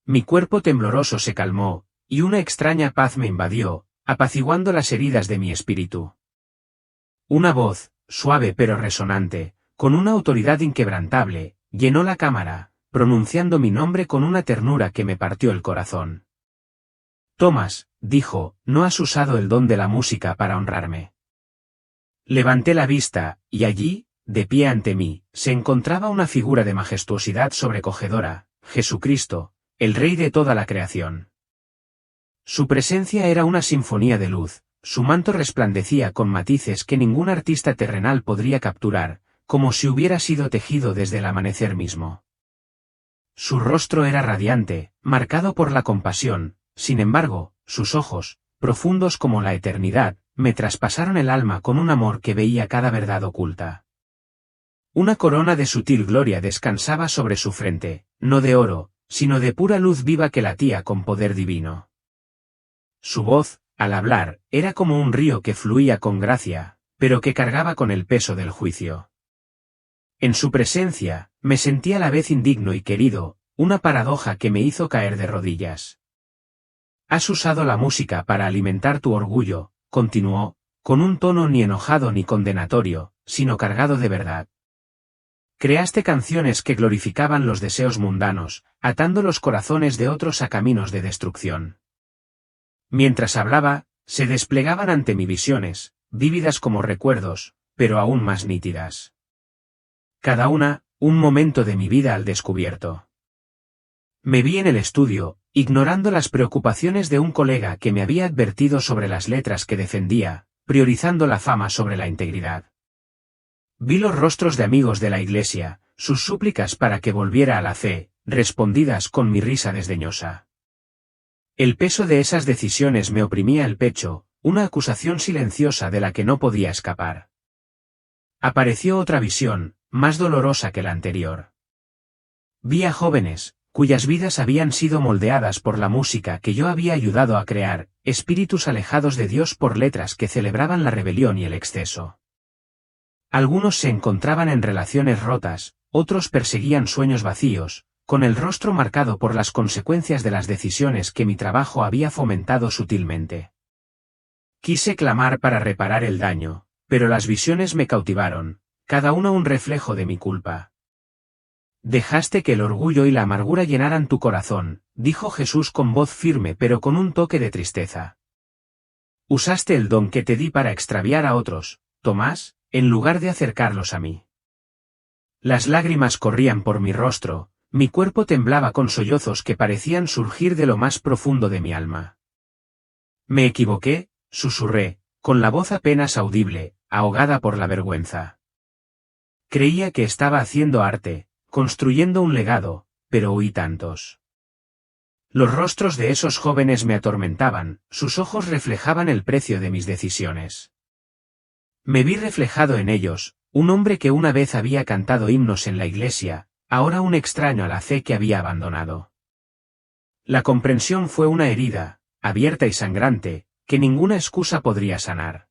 [SPEAKER 1] Mi cuerpo tembloroso se calmó, y una extraña paz me invadió, apaciguando las heridas de mi espíritu. Una voz, suave pero resonante, con una autoridad inquebrantable, llenó la cámara, pronunciando mi nombre con una ternura que me partió el corazón. Thomas, dijo, no has usado el don de la música para honrarme. Levanté la vista, y allí, de pie ante mí, se encontraba una figura de majestuosidad sobrecogedora, Jesucristo, el Rey de toda la creación. Su presencia era una sinfonía de luz, su manto resplandecía con matices que ningún artista terrenal podría capturar, como si hubiera sido tejido desde el amanecer mismo. Su rostro era radiante, marcado por la compasión, sin embargo, sus ojos, profundos como la eternidad, me traspasaron el alma con un amor que veía cada verdad oculta. Una corona de sutil gloria descansaba sobre su frente, no de oro, sino de pura luz viva que latía con poder divino. Su voz, al hablar, era como un río que fluía con gracia, pero que cargaba con el peso del juicio. En su presencia, me sentí a la vez indigno y querido, una paradoja que me hizo caer de rodillas. Has usado la música para alimentar tu orgullo, continuó, con un tono ni enojado ni condenatorio, sino cargado de verdad. Creaste canciones que glorificaban los deseos mundanos, atando los corazones de otros a caminos de destrucción. Mientras hablaba, se desplegaban ante mí visiones, vívidas como recuerdos, pero aún más nítidas. Cada una, un momento de mi vida al descubierto. Me vi en el estudio, ignorando las preocupaciones de un colega que me había advertido sobre las letras que defendía, priorizando la fama sobre la integridad. Vi los rostros de amigos de la iglesia, sus súplicas para que volviera a la fe, respondidas con mi risa desdeñosa. El peso de esas decisiones me oprimía el pecho, una acusación silenciosa de la que no podía escapar. Apareció otra visión, más dolorosa que la anterior. Vi a jóvenes, cuyas vidas habían sido moldeadas por la música que yo había ayudado a crear, espíritus alejados de Dios por letras que celebraban la rebelión y el exceso. Algunos se encontraban en relaciones rotas, otros perseguían sueños vacíos, con el rostro marcado por las consecuencias de las decisiones que mi trabajo había fomentado sutilmente. Quise clamar para reparar el daño, pero las visiones me cautivaron, cada una un reflejo de mi culpa. Dejaste que el orgullo y la amargura llenaran tu corazón, dijo Jesús con voz firme pero con un toque de tristeza. Usaste el don que te di para extraviar a otros, Tomás, en lugar de acercarlos a mí. Las lágrimas corrían por mi rostro, mi cuerpo temblaba con sollozos que parecían surgir de lo más profundo de mi alma. Me equivoqué, susurré, con la voz apenas audible, ahogada por la vergüenza. Creía que estaba haciendo arte, construyendo un legado, pero oí tantos. Los rostros de esos jóvenes me atormentaban, sus ojos reflejaban el precio de mis decisiones. Me vi reflejado en ellos, un hombre que una vez había cantado himnos en la iglesia, ahora un extraño a la fe que había abandonado. La comprensión fue una herida, abierta y sangrante, que ninguna excusa podría sanar.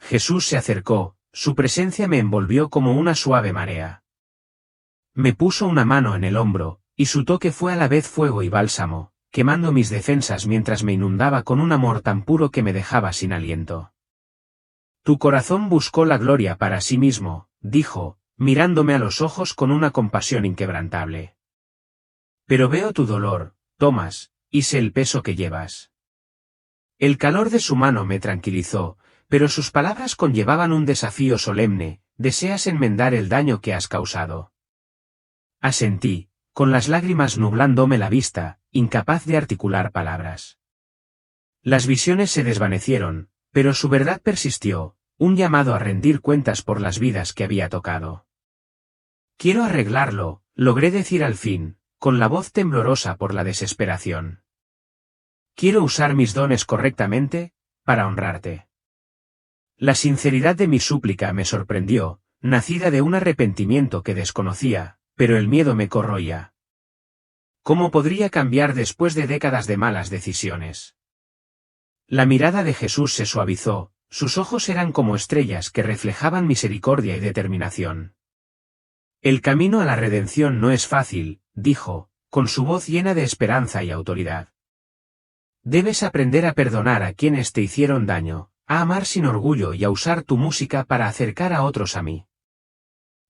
[SPEAKER 1] Jesús se acercó, su presencia me envolvió como una suave marea. Me puso una mano en el hombro, y su toque fue a la vez fuego y bálsamo, quemando mis defensas mientras me inundaba con un amor tan puro que me dejaba sin aliento. Tu corazón buscó la gloria para sí mismo, dijo, mirándome a los ojos con una compasión inquebrantable. Pero veo tu dolor, Tomás, y sé el peso que llevas. El calor de su mano me tranquilizó, pero sus palabras conllevaban un desafío solemne, deseas enmendar el daño que has causado. Asentí, con las lágrimas nublándome la vista, incapaz de articular palabras. Las visiones se desvanecieron, pero su verdad persistió, un llamado a rendir cuentas por las vidas que había tocado. Quiero arreglarlo, logré decir al fin, con la voz temblorosa por la desesperación. Quiero usar mis dones correctamente, para honrarte. La sinceridad de mi súplica me sorprendió, nacida de un arrepentimiento que desconocía, pero el miedo me corroía. ¿Cómo podría cambiar después de décadas de malas decisiones? La mirada de Jesús se suavizó, sus ojos eran como estrellas que reflejaban misericordia y determinación. El camino a la redención no es fácil, dijo, con su voz llena de esperanza y autoridad. Debes aprender a perdonar a quienes te hicieron daño, a amar sin orgullo y a usar tu música para acercar a otros a mí.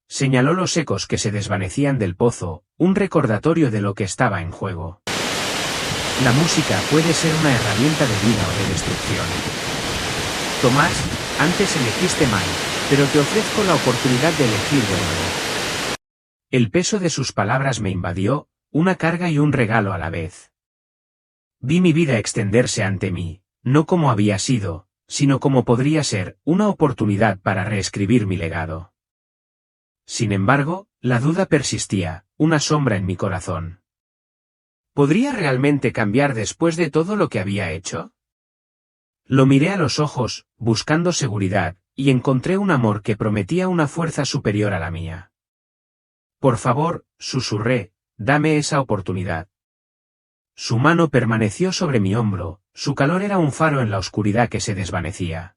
[SPEAKER 1] Señaló los ecos que se desvanecían del pozo, un recordatorio de lo que estaba en juego. La música puede ser una herramienta de vida o de destrucción. Tomás, Antes elegiste mal, pero te ofrezco la oportunidad de elegir de nuevo. El peso de sus palabras me invadió, una carga y un regalo a la vez. Vi mi vida extenderse ante mí, no como había sido, sino como podría ser, una oportunidad para reescribir mi legado. Sin embargo, la duda persistía, una sombra en mi corazón. ¿Podría realmente cambiar después de todo lo que había hecho? Lo miré a los ojos, buscando seguridad, y encontré un amor que prometía una fuerza superior a la mía. Por favor, susurré, dame esa oportunidad. Su mano permaneció sobre mi hombro, su calor era un faro en la oscuridad que se desvanecía.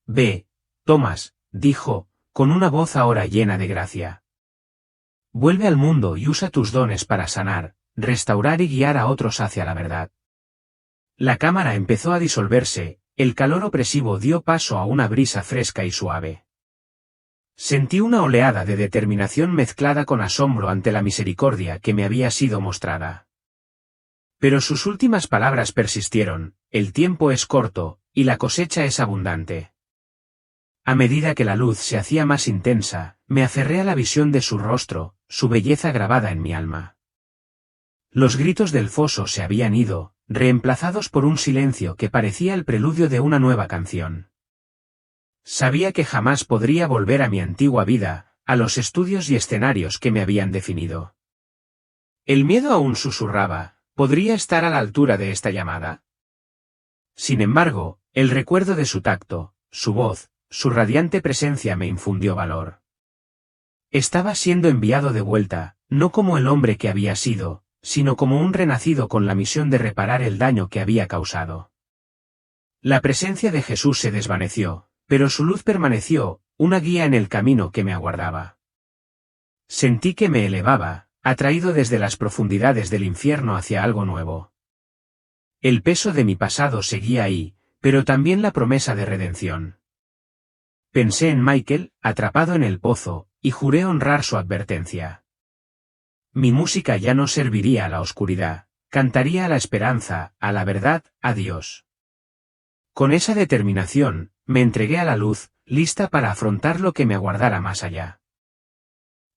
[SPEAKER 1] Ve, Thomas, dijo, con una voz ahora llena de gracia. Vuelve al mundo y usa tus dones para sanar, restaurar y guiar a otros hacia la verdad. La cámara empezó a disolverse, el calor opresivo dio paso a una brisa fresca y suave. Sentí una oleada de determinación mezclada con asombro ante la misericordia que me había sido mostrada. Pero sus últimas palabras persistieron, el tiempo es corto, y la cosecha es abundante. A medida que la luz se hacía más intensa, me aferré a la visión de su rostro, su belleza grabada en mi alma. Los gritos del foso se habían ido, reemplazados por un silencio que parecía el preludio de una nueva canción. Sabía que jamás podría volver a mi antigua vida, a los estudios y escenarios que me habían definido. El miedo aún susurraba, ¿podría estar a la altura de esta llamada? Sin embargo, el recuerdo de su tacto, su voz, su radiante presencia me infundió valor. Estaba siendo enviado de vuelta, no como el hombre que había sido, sino como un renacido con la misión de reparar el daño que había causado. La presencia de Jesús se desvaneció, pero su luz permaneció, una guía en el camino que me aguardaba. Sentí que me elevaba, atraído desde las profundidades del infierno hacia algo nuevo. El peso de mi pasado seguía ahí, pero también la promesa de redención. Pensé en Michael, atrapado en el pozo, y juré honrar su advertencia. Mi música ya no serviría a la oscuridad, cantaría a la esperanza, a la verdad, a Dios. Con esa determinación, me entregué a la luz, lista para afrontar lo que me aguardara más allá.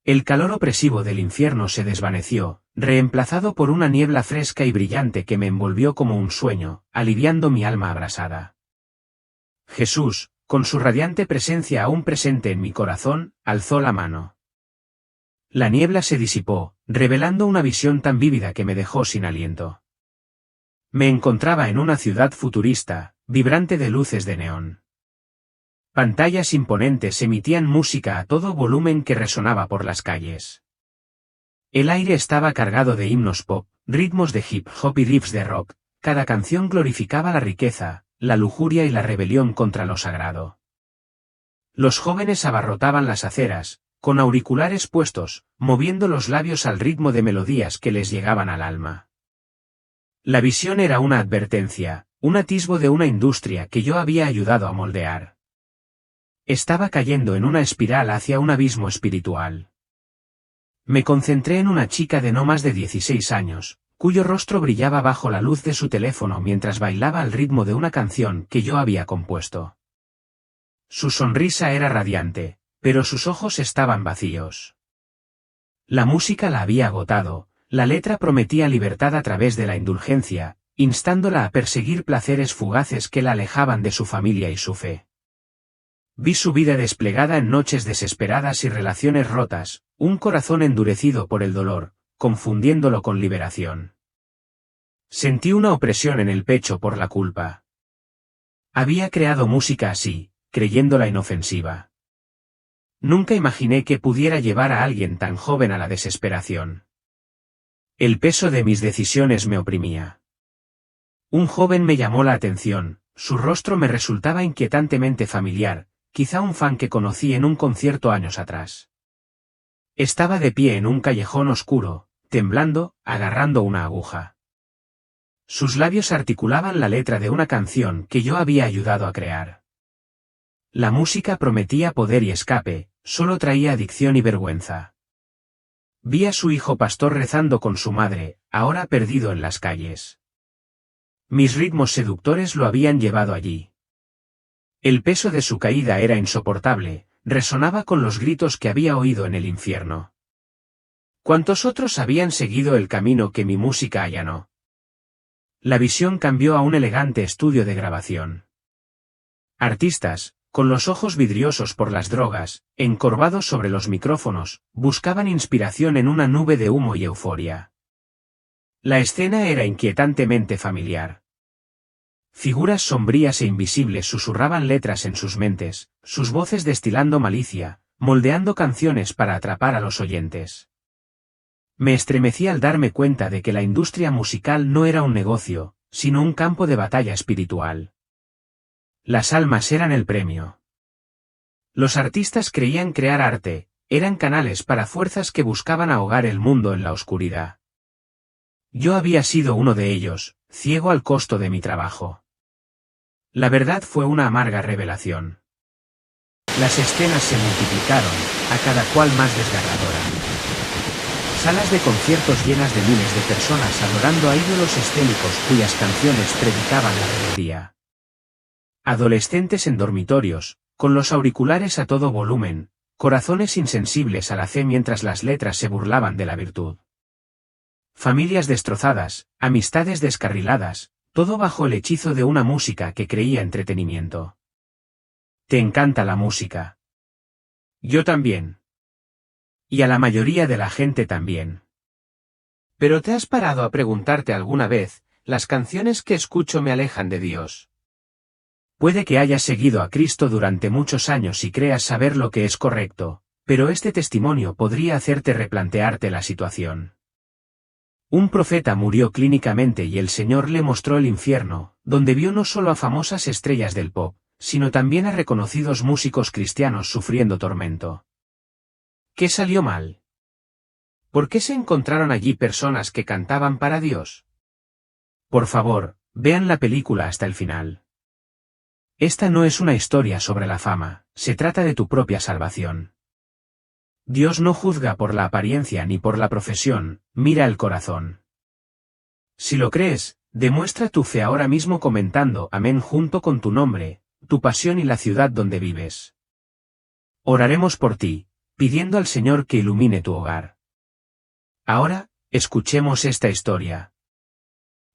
[SPEAKER 1] El calor opresivo del infierno se desvaneció, reemplazado por una niebla fresca y brillante que me envolvió como un sueño, aliviando mi alma abrasada. Jesús, con su radiante presencia aún presente en mi corazón, alzó la mano. La niebla se disipó, revelando una visión tan vívida que me dejó sin aliento. Me encontraba en una ciudad futurista, vibrante de luces de neón. Pantallas imponentes emitían música a todo volumen que resonaba por las calles. El aire estaba cargado de himnos pop, ritmos de hip hop y riffs de rock, cada canción glorificaba la riqueza, la lujuria y la rebelión contra lo sagrado. Los jóvenes abarrotaban las aceras, con auriculares puestos, moviendo los labios al ritmo de melodías que les llegaban al alma. La visión era una advertencia, un atisbo de una industria que yo había ayudado a moldear. Estaba cayendo en una espiral hacia un abismo espiritual. Me concentré en una chica de no más de 16 años, cuyo rostro brillaba bajo la luz de su teléfono mientras bailaba al ritmo de una canción que yo había compuesto. Su sonrisa era radiante, pero sus ojos estaban vacíos. La música la había agotado, la letra prometía libertad a través de la indulgencia, instándola a perseguir placeres fugaces que la alejaban de su familia y su fe. Vi su vida desplegada en noches desesperadas y relaciones rotas, un corazón endurecido por el dolor, confundiéndolo con liberación. Sentí una opresión en el pecho por la culpa. Había creado música así, creyéndola inofensiva. Nunca imaginé que pudiera llevar a alguien tan joven a la desesperación. El peso de mis decisiones me oprimía. Un joven me llamó la atención, su rostro me resultaba inquietantemente familiar, quizá un fan que conocí en un concierto años atrás. Estaba de pie en un callejón oscuro, temblando, agarrando una aguja. Sus labios articulaban la letra de una canción que yo había ayudado a crear. La música prometía poder y escape, solo traía adicción y vergüenza. Vi a su hijo pastor rezando con su madre, ahora perdido en las calles. Mis ritmos seductores lo habían llevado allí. El peso de su caída era insoportable, resonaba con los gritos que había oído en el infierno. ¿Cuántos otros habían seguido el camino que mi música allanó? La visión cambió a un elegante estudio de grabación. Artistas, con los ojos vidriosos por las drogas, encorvados sobre los micrófonos, buscaban inspiración en una nube de humo y euforia. La escena era inquietantemente familiar. Figuras sombrías e invisibles susurraban letras en sus mentes, sus voces destilando malicia, moldeando canciones para atrapar a los oyentes. Me estremecí al darme cuenta de que la industria musical no era un negocio, sino un campo de batalla espiritual. Las almas eran el premio. Los artistas creían crear arte, eran canales para fuerzas que buscaban ahogar el mundo en la oscuridad. Yo había sido uno de ellos, ciego al costo de mi trabajo. La verdad fue una amarga revelación. Las escenas se multiplicaron, a cada cual más desgarradora. Salas de conciertos llenas de miles de personas adorando a ídolos escénicos cuyas canciones predicaban la rebeldía. Adolescentes en dormitorios, con los auriculares a todo volumen, corazones insensibles a la fe mientras las letras se burlaban de la virtud. Familias destrozadas, amistades descarriladas, todo bajo el hechizo de una música que creía entretenimiento. ¿Te encanta la música? Yo también. Y a la mayoría de la gente también. Pero ¿te has parado a preguntarte alguna vez, las canciones que escucho me alejan de Dios? Puede que hayas seguido a Cristo durante muchos años y creas saber lo que es correcto, pero este testimonio podría hacerte replantearte la situación. Un profeta murió clínicamente y el Señor le mostró el infierno, donde vio no solo a famosas estrellas del pop, sino también a reconocidos músicos cristianos sufriendo tormento. ¿Qué salió mal? ¿Por qué se encontraron allí personas que cantaban para Dios? Por favor, vean la película hasta el final. Esta no es una historia sobre la fama, se trata de tu propia salvación. Dios no juzga por la apariencia ni por la profesión, mira el corazón. Si lo crees, demuestra tu fe ahora mismo comentando amén junto con tu nombre, tu pasión y la ciudad donde vives. Oraremos por ti, pidiendo al Señor que ilumine tu hogar. Ahora, escuchemos esta historia.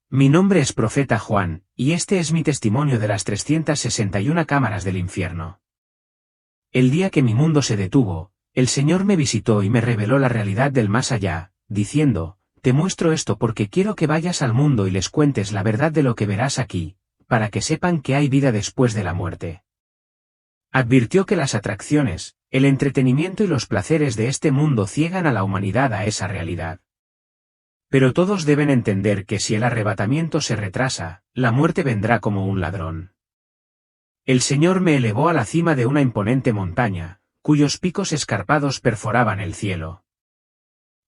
[SPEAKER 1] Mi nombre es Profeta Juan, y este es mi testimonio de las 361 cámaras del infierno. El día que mi mundo se detuvo, el Señor me visitó y me reveló la realidad del más allá, diciendo, te muestro esto porque quiero que vayas al mundo y les cuentes la verdad de lo que verás aquí, para que sepan que hay vida después de la muerte. Advirtió que las atracciones, el entretenimiento y los placeres de este mundo ciegan a la humanidad a esa realidad. Pero todos deben entender que si el arrebatamiento se retrasa, la muerte vendrá como un ladrón. El Señor me elevó a la cima de una imponente montaña, cuyos picos escarpados perforaban el cielo.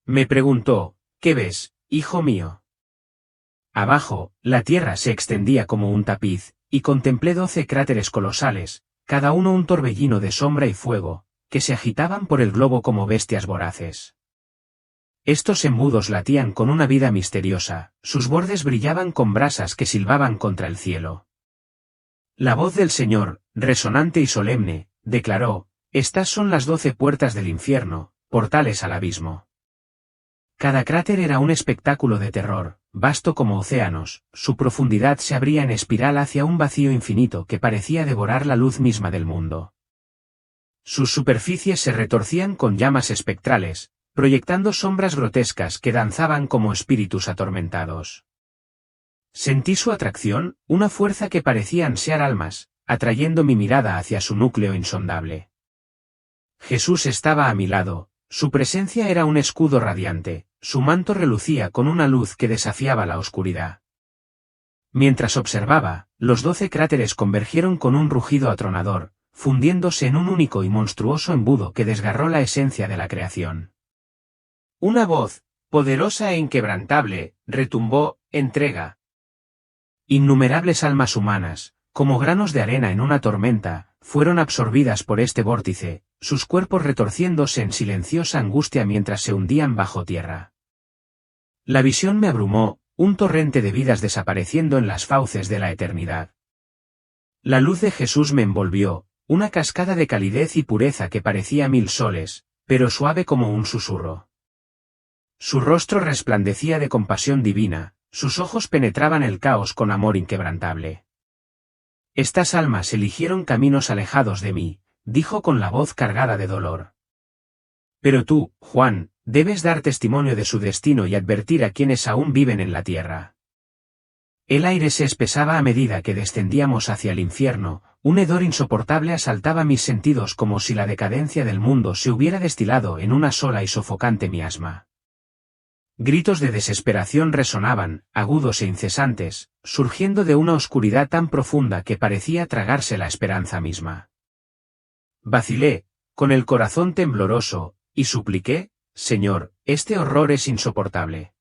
[SPEAKER 1] Me preguntó, ¿qué ves, hijo mío? Abajo, la tierra se extendía como un tapiz, y contemplé 12 cráteres colosales, cada uno un torbellino de sombra y fuego, que se agitaban por el globo como bestias voraces. Estos embudos latían con una vida misteriosa, sus bordes brillaban con brasas que silbaban contra el cielo. La voz del Señor, resonante y solemne, declaró, estas son las 12 puertas del infierno, portales al abismo. Cada cráter era un espectáculo de terror, vasto como océanos, su profundidad se abría en espiral hacia un vacío infinito que parecía devorar la luz misma del mundo. Sus superficies se retorcían con llamas espectrales, proyectando sombras grotescas que danzaban como espíritus atormentados. Sentí su atracción, una fuerza que parecía ansiar almas, atrayendo mi mirada hacia su núcleo insondable. Jesús estaba a mi lado, su presencia era un escudo radiante, su manto relucía con una luz que desafiaba la oscuridad. Mientras observaba, los 12 cráteres convergieron con un rugido atronador, fundiéndose en un único y monstruoso embudo que desgarró la esencia de la creación. Una voz, poderosa e inquebrantable, retumbó, entrega. Innumerables almas humanas, como granos de arena en una tormenta, fueron absorbidas por este vórtice, sus cuerpos retorciéndose en silenciosa angustia mientras se hundían bajo tierra. La visión me abrumó, un torrente de vidas desapareciendo en las fauces de la eternidad. La luz de Jesús me envolvió, una cascada de calidez y pureza que parecía 1000 soles, pero suave como un susurro. Su rostro resplandecía de compasión divina, sus ojos penetraban el caos con amor inquebrantable. Estas almas eligieron caminos alejados de mí, dijo con la voz cargada de dolor. Pero tú, Juan, debes dar testimonio de su destino y advertir a quienes aún viven en la tierra. El aire se espesaba a medida que descendíamos hacia el infierno, un hedor insoportable asaltaba mis sentidos como si la decadencia del mundo se hubiera destilado en una sola y sofocante miasma. Gritos de desesperación resonaban, agudos e incesantes, surgiendo de una oscuridad tan profunda que parecía tragarse la esperanza misma. Vacilé, con el corazón tembloroso, y supliqué, Señor, este horror es insoportable.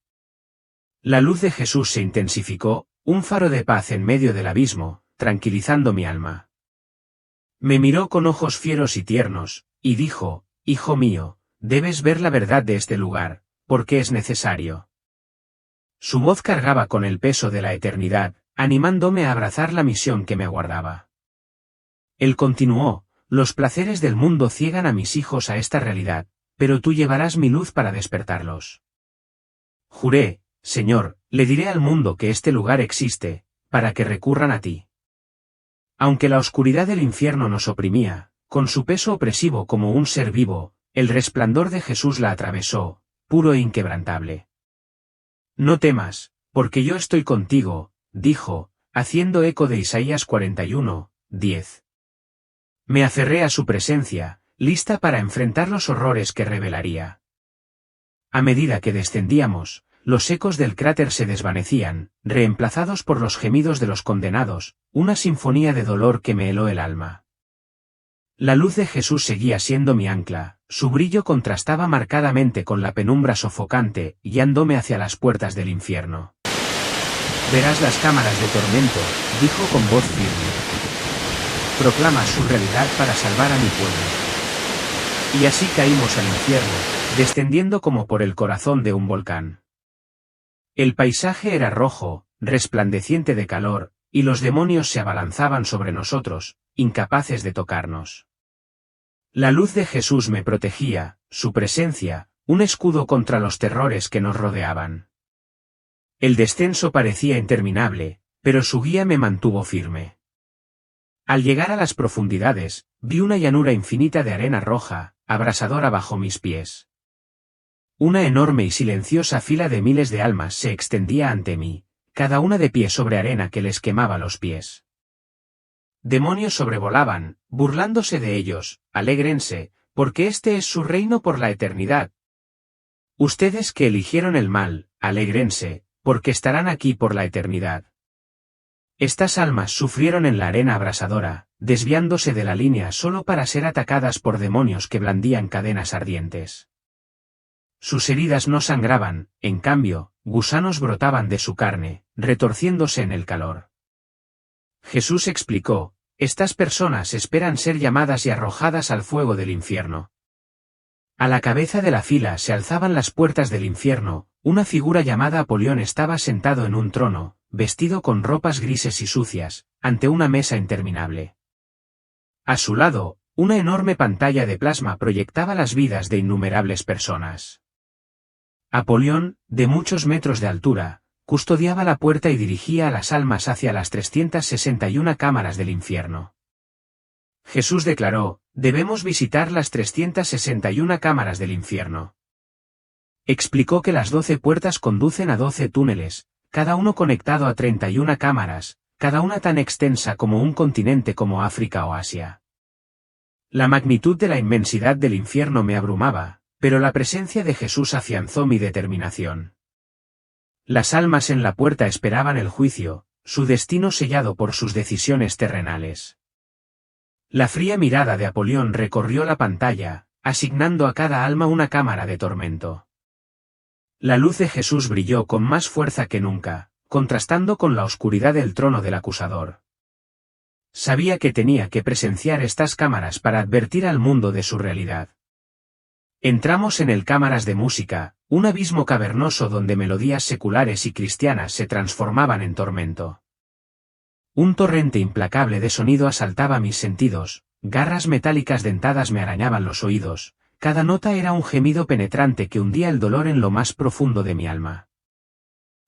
[SPEAKER 1] La luz de Jesús se intensificó, un faro de paz en medio del abismo, tranquilizando mi alma. Me miró con ojos fieros y tiernos, y dijo, Hijo mío, debes ver la verdad de este lugar, porque es necesario. Su voz cargaba con el peso de la eternidad, animándome a abrazar la misión que me aguardaba. Él continuó, los placeres del mundo ciegan a mis hijos a esta realidad, pero tú llevarás mi luz para despertarlos. Juré, Señor, le diré al mundo que este lugar existe, para que recurran a ti. Aunque la oscuridad del infierno nos oprimía, con su peso opresivo como un ser vivo, el resplandor de Jesús la atravesó, puro e inquebrantable. No temas, porque yo estoy contigo, dijo, haciendo eco de Isaías 41, 10. Me aferré a su presencia, lista para enfrentar los horrores que revelaría. A medida que descendíamos, los ecos del cráter se desvanecían, reemplazados por los gemidos de los condenados, una sinfonía de dolor que me heló el alma. La luz de Jesús seguía siendo mi ancla, su brillo contrastaba marcadamente con la penumbra sofocante, guiándome hacia las puertas del infierno. Verás las cámaras de tormento, dijo con voz firme. Proclama su realidad para salvar a mi pueblo. Y así caímos al infierno, descendiendo como por el corazón de un volcán. El paisaje era rojo, resplandeciente de calor, y los demonios se abalanzaban sobre nosotros, incapaces de tocarnos. La luz de Jesús me protegía, su presencia, un escudo contra los terrores que nos rodeaban. El descenso parecía interminable, pero su guía me mantuvo firme. Al llegar a las profundidades, vi una llanura infinita de arena roja, abrasadora bajo mis pies. Una enorme y silenciosa fila de miles de almas se extendía ante mí, cada una de pie sobre arena que les quemaba los pies. Demonios sobrevolaban, burlándose de ellos, alégrense, porque este es su reino por la eternidad. Ustedes que eligieron el mal, alégrense, porque estarán aquí por la eternidad. Estas almas sufrieron en la arena abrasadora, desviándose de la línea solo para ser atacadas por demonios que blandían cadenas ardientes. Sus heridas no sangraban, en cambio, gusanos brotaban de su carne, retorciéndose en el calor. Jesús explicó, estas personas esperan ser llamadas y arrojadas al fuego del infierno. A la cabeza de la fila se alzaban las puertas del infierno, una figura llamada Apolión estaba sentado en un trono, vestido con ropas grises y sucias, ante una mesa interminable. A su lado, una enorme pantalla de plasma proyectaba las vidas de innumerables personas. Apolión, de muchos metros de altura, custodiaba la puerta y dirigía a las almas hacia las 361 cámaras del infierno. Jesús declaró, debemos visitar las 361 cámaras del infierno. Explicó que las 12 puertas conducen a 12 túneles, cada uno conectado a 31 cámaras, cada una tan extensa como un continente como África o Asia. La magnitud de la inmensidad del infierno me abrumaba, pero la presencia de Jesús afianzó mi determinación. Las almas en la puerta esperaban el juicio, su destino sellado por sus decisiones terrenales. La fría mirada de Apolión recorrió la pantalla, asignando a cada alma una cámara de tormento. La luz de Jesús brilló con más fuerza que nunca, contrastando con la oscuridad del trono del acusador. Sabía que tenía que presenciar estas cámaras para advertir al mundo de su realidad. Entramos en el cámaras de música, un abismo cavernoso donde melodías seculares y cristianas se transformaban en tormento. Un torrente implacable de sonido asaltaba mis sentidos, garras metálicas dentadas me arañaban los oídos, cada nota era un gemido penetrante que hundía el dolor en lo más profundo de mi alma.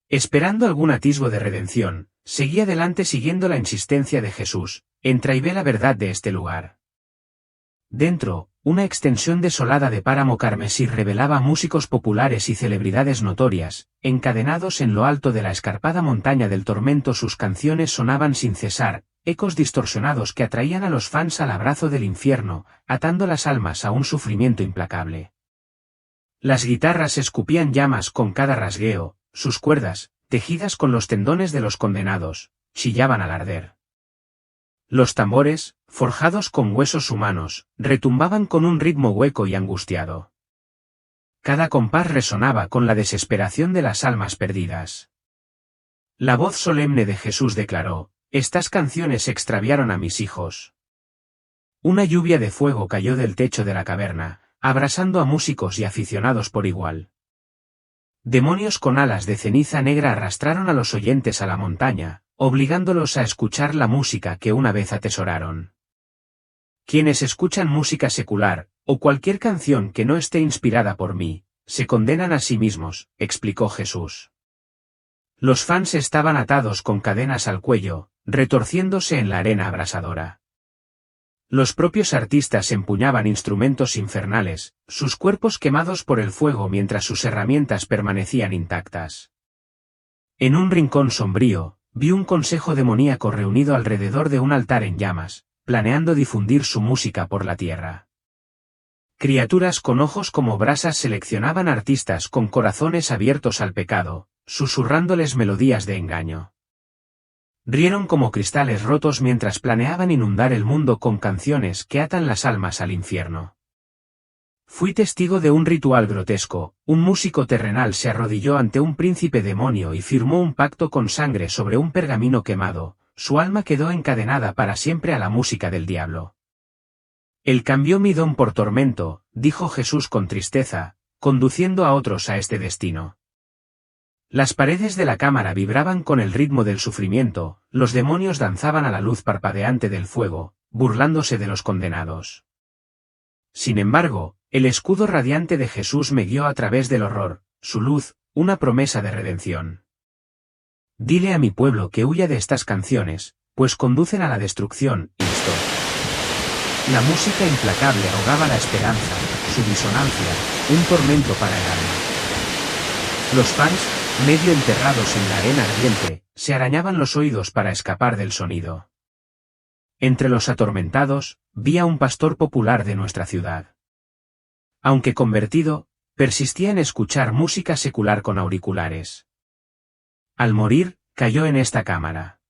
[SPEAKER 1] Esperando algún atisbo de redención, seguí adelante siguiendo la insistencia de Jesús, entraibé la verdad de este lugar. Dentro, una extensión desolada de páramo carmesí revelaba músicos populares y celebridades notorias, encadenados en lo alto de la escarpada montaña del tormento. Sus canciones sonaban sin cesar, ecos distorsionados que atraían a los fans al abrazo del infierno, atando las almas a un sufrimiento implacable. Las guitarras escupían llamas con cada rasgueo, sus cuerdas, tejidas con los tendones de los condenados, chillaban al arder. Los tambores, forjados con huesos humanos, retumbaban con un ritmo hueco y angustiado. Cada compás resonaba con la desesperación de las almas perdidas. La voz solemne de Jesús declaró: «Estas canciones extraviaron a mis hijos». Una lluvia de fuego cayó del techo de la caverna, abrasando a músicos y aficionados por igual. Demonios con alas de ceniza negra arrastraron a los oyentes a la montaña, obligándolos a escuchar la música que una vez atesoraron. Quienes escuchan música secular, o cualquier canción que no esté inspirada por mí, se condenan a sí mismos, explicó Jesús. Los fans estaban atados con cadenas al cuello, retorciéndose en la arena abrasadora. Los propios artistas empuñaban instrumentos infernales, sus cuerpos quemados por el fuego mientras sus herramientas permanecían intactas. En un rincón sombrío, vi un consejo demoníaco reunido alrededor de un altar en llamas, planeando difundir su música por la tierra. Criaturas con ojos como brasas seleccionaban artistas con corazones abiertos al pecado, susurrándoles melodías de engaño. Rieron como cristales rotos mientras planeaban inundar el mundo con canciones que atan las almas al infierno. Fui testigo de un ritual grotesco. Un músico terrenal se arrodilló ante un príncipe demonio y firmó un pacto con sangre sobre un pergamino quemado. Su alma quedó encadenada para siempre a la música del diablo. Él cambió mi don por tormento, dijo Jesús con tristeza, conduciendo a otros a este destino. Las paredes de la cámara vibraban con el ritmo del sufrimiento, los demonios danzaban a la luz parpadeante del fuego, burlándose de los condenados. Sin embargo, el escudo radiante de Jesús me guió a través del horror, su luz, una promesa de redención. Dile a mi pueblo que huya de estas canciones, pues conducen a la destrucción, instó. La música implacable ahogaba la esperanza, su disonancia, un tormento para el alma. Los fans, medio enterrados en la arena ardiente, se arañaban los oídos para escapar del sonido. Entre los atormentados, vi a un pastor popular de nuestra ciudad. Aunque convertido, persistía en escuchar música secular con auriculares. Al morir, cayó en esta cámara.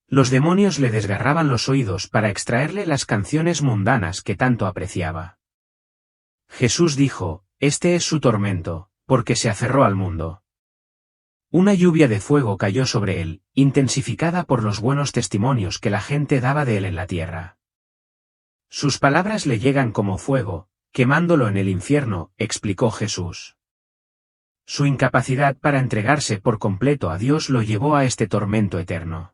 [SPEAKER 1] Los demonios le desgarraban los oídos para extraerle las canciones mundanas que tanto apreciaba. Jesús dijo: «Este es su tormento, porque se aferró al mundo». Una lluvia de fuego cayó sobre él, intensificada por los buenos testimonios que la gente daba de él en la tierra. Sus palabras le llegan como fuego, quemándolo en el infierno, explicó Jesús. Su incapacidad para entregarse por completo a Dios lo llevó a este tormento eterno.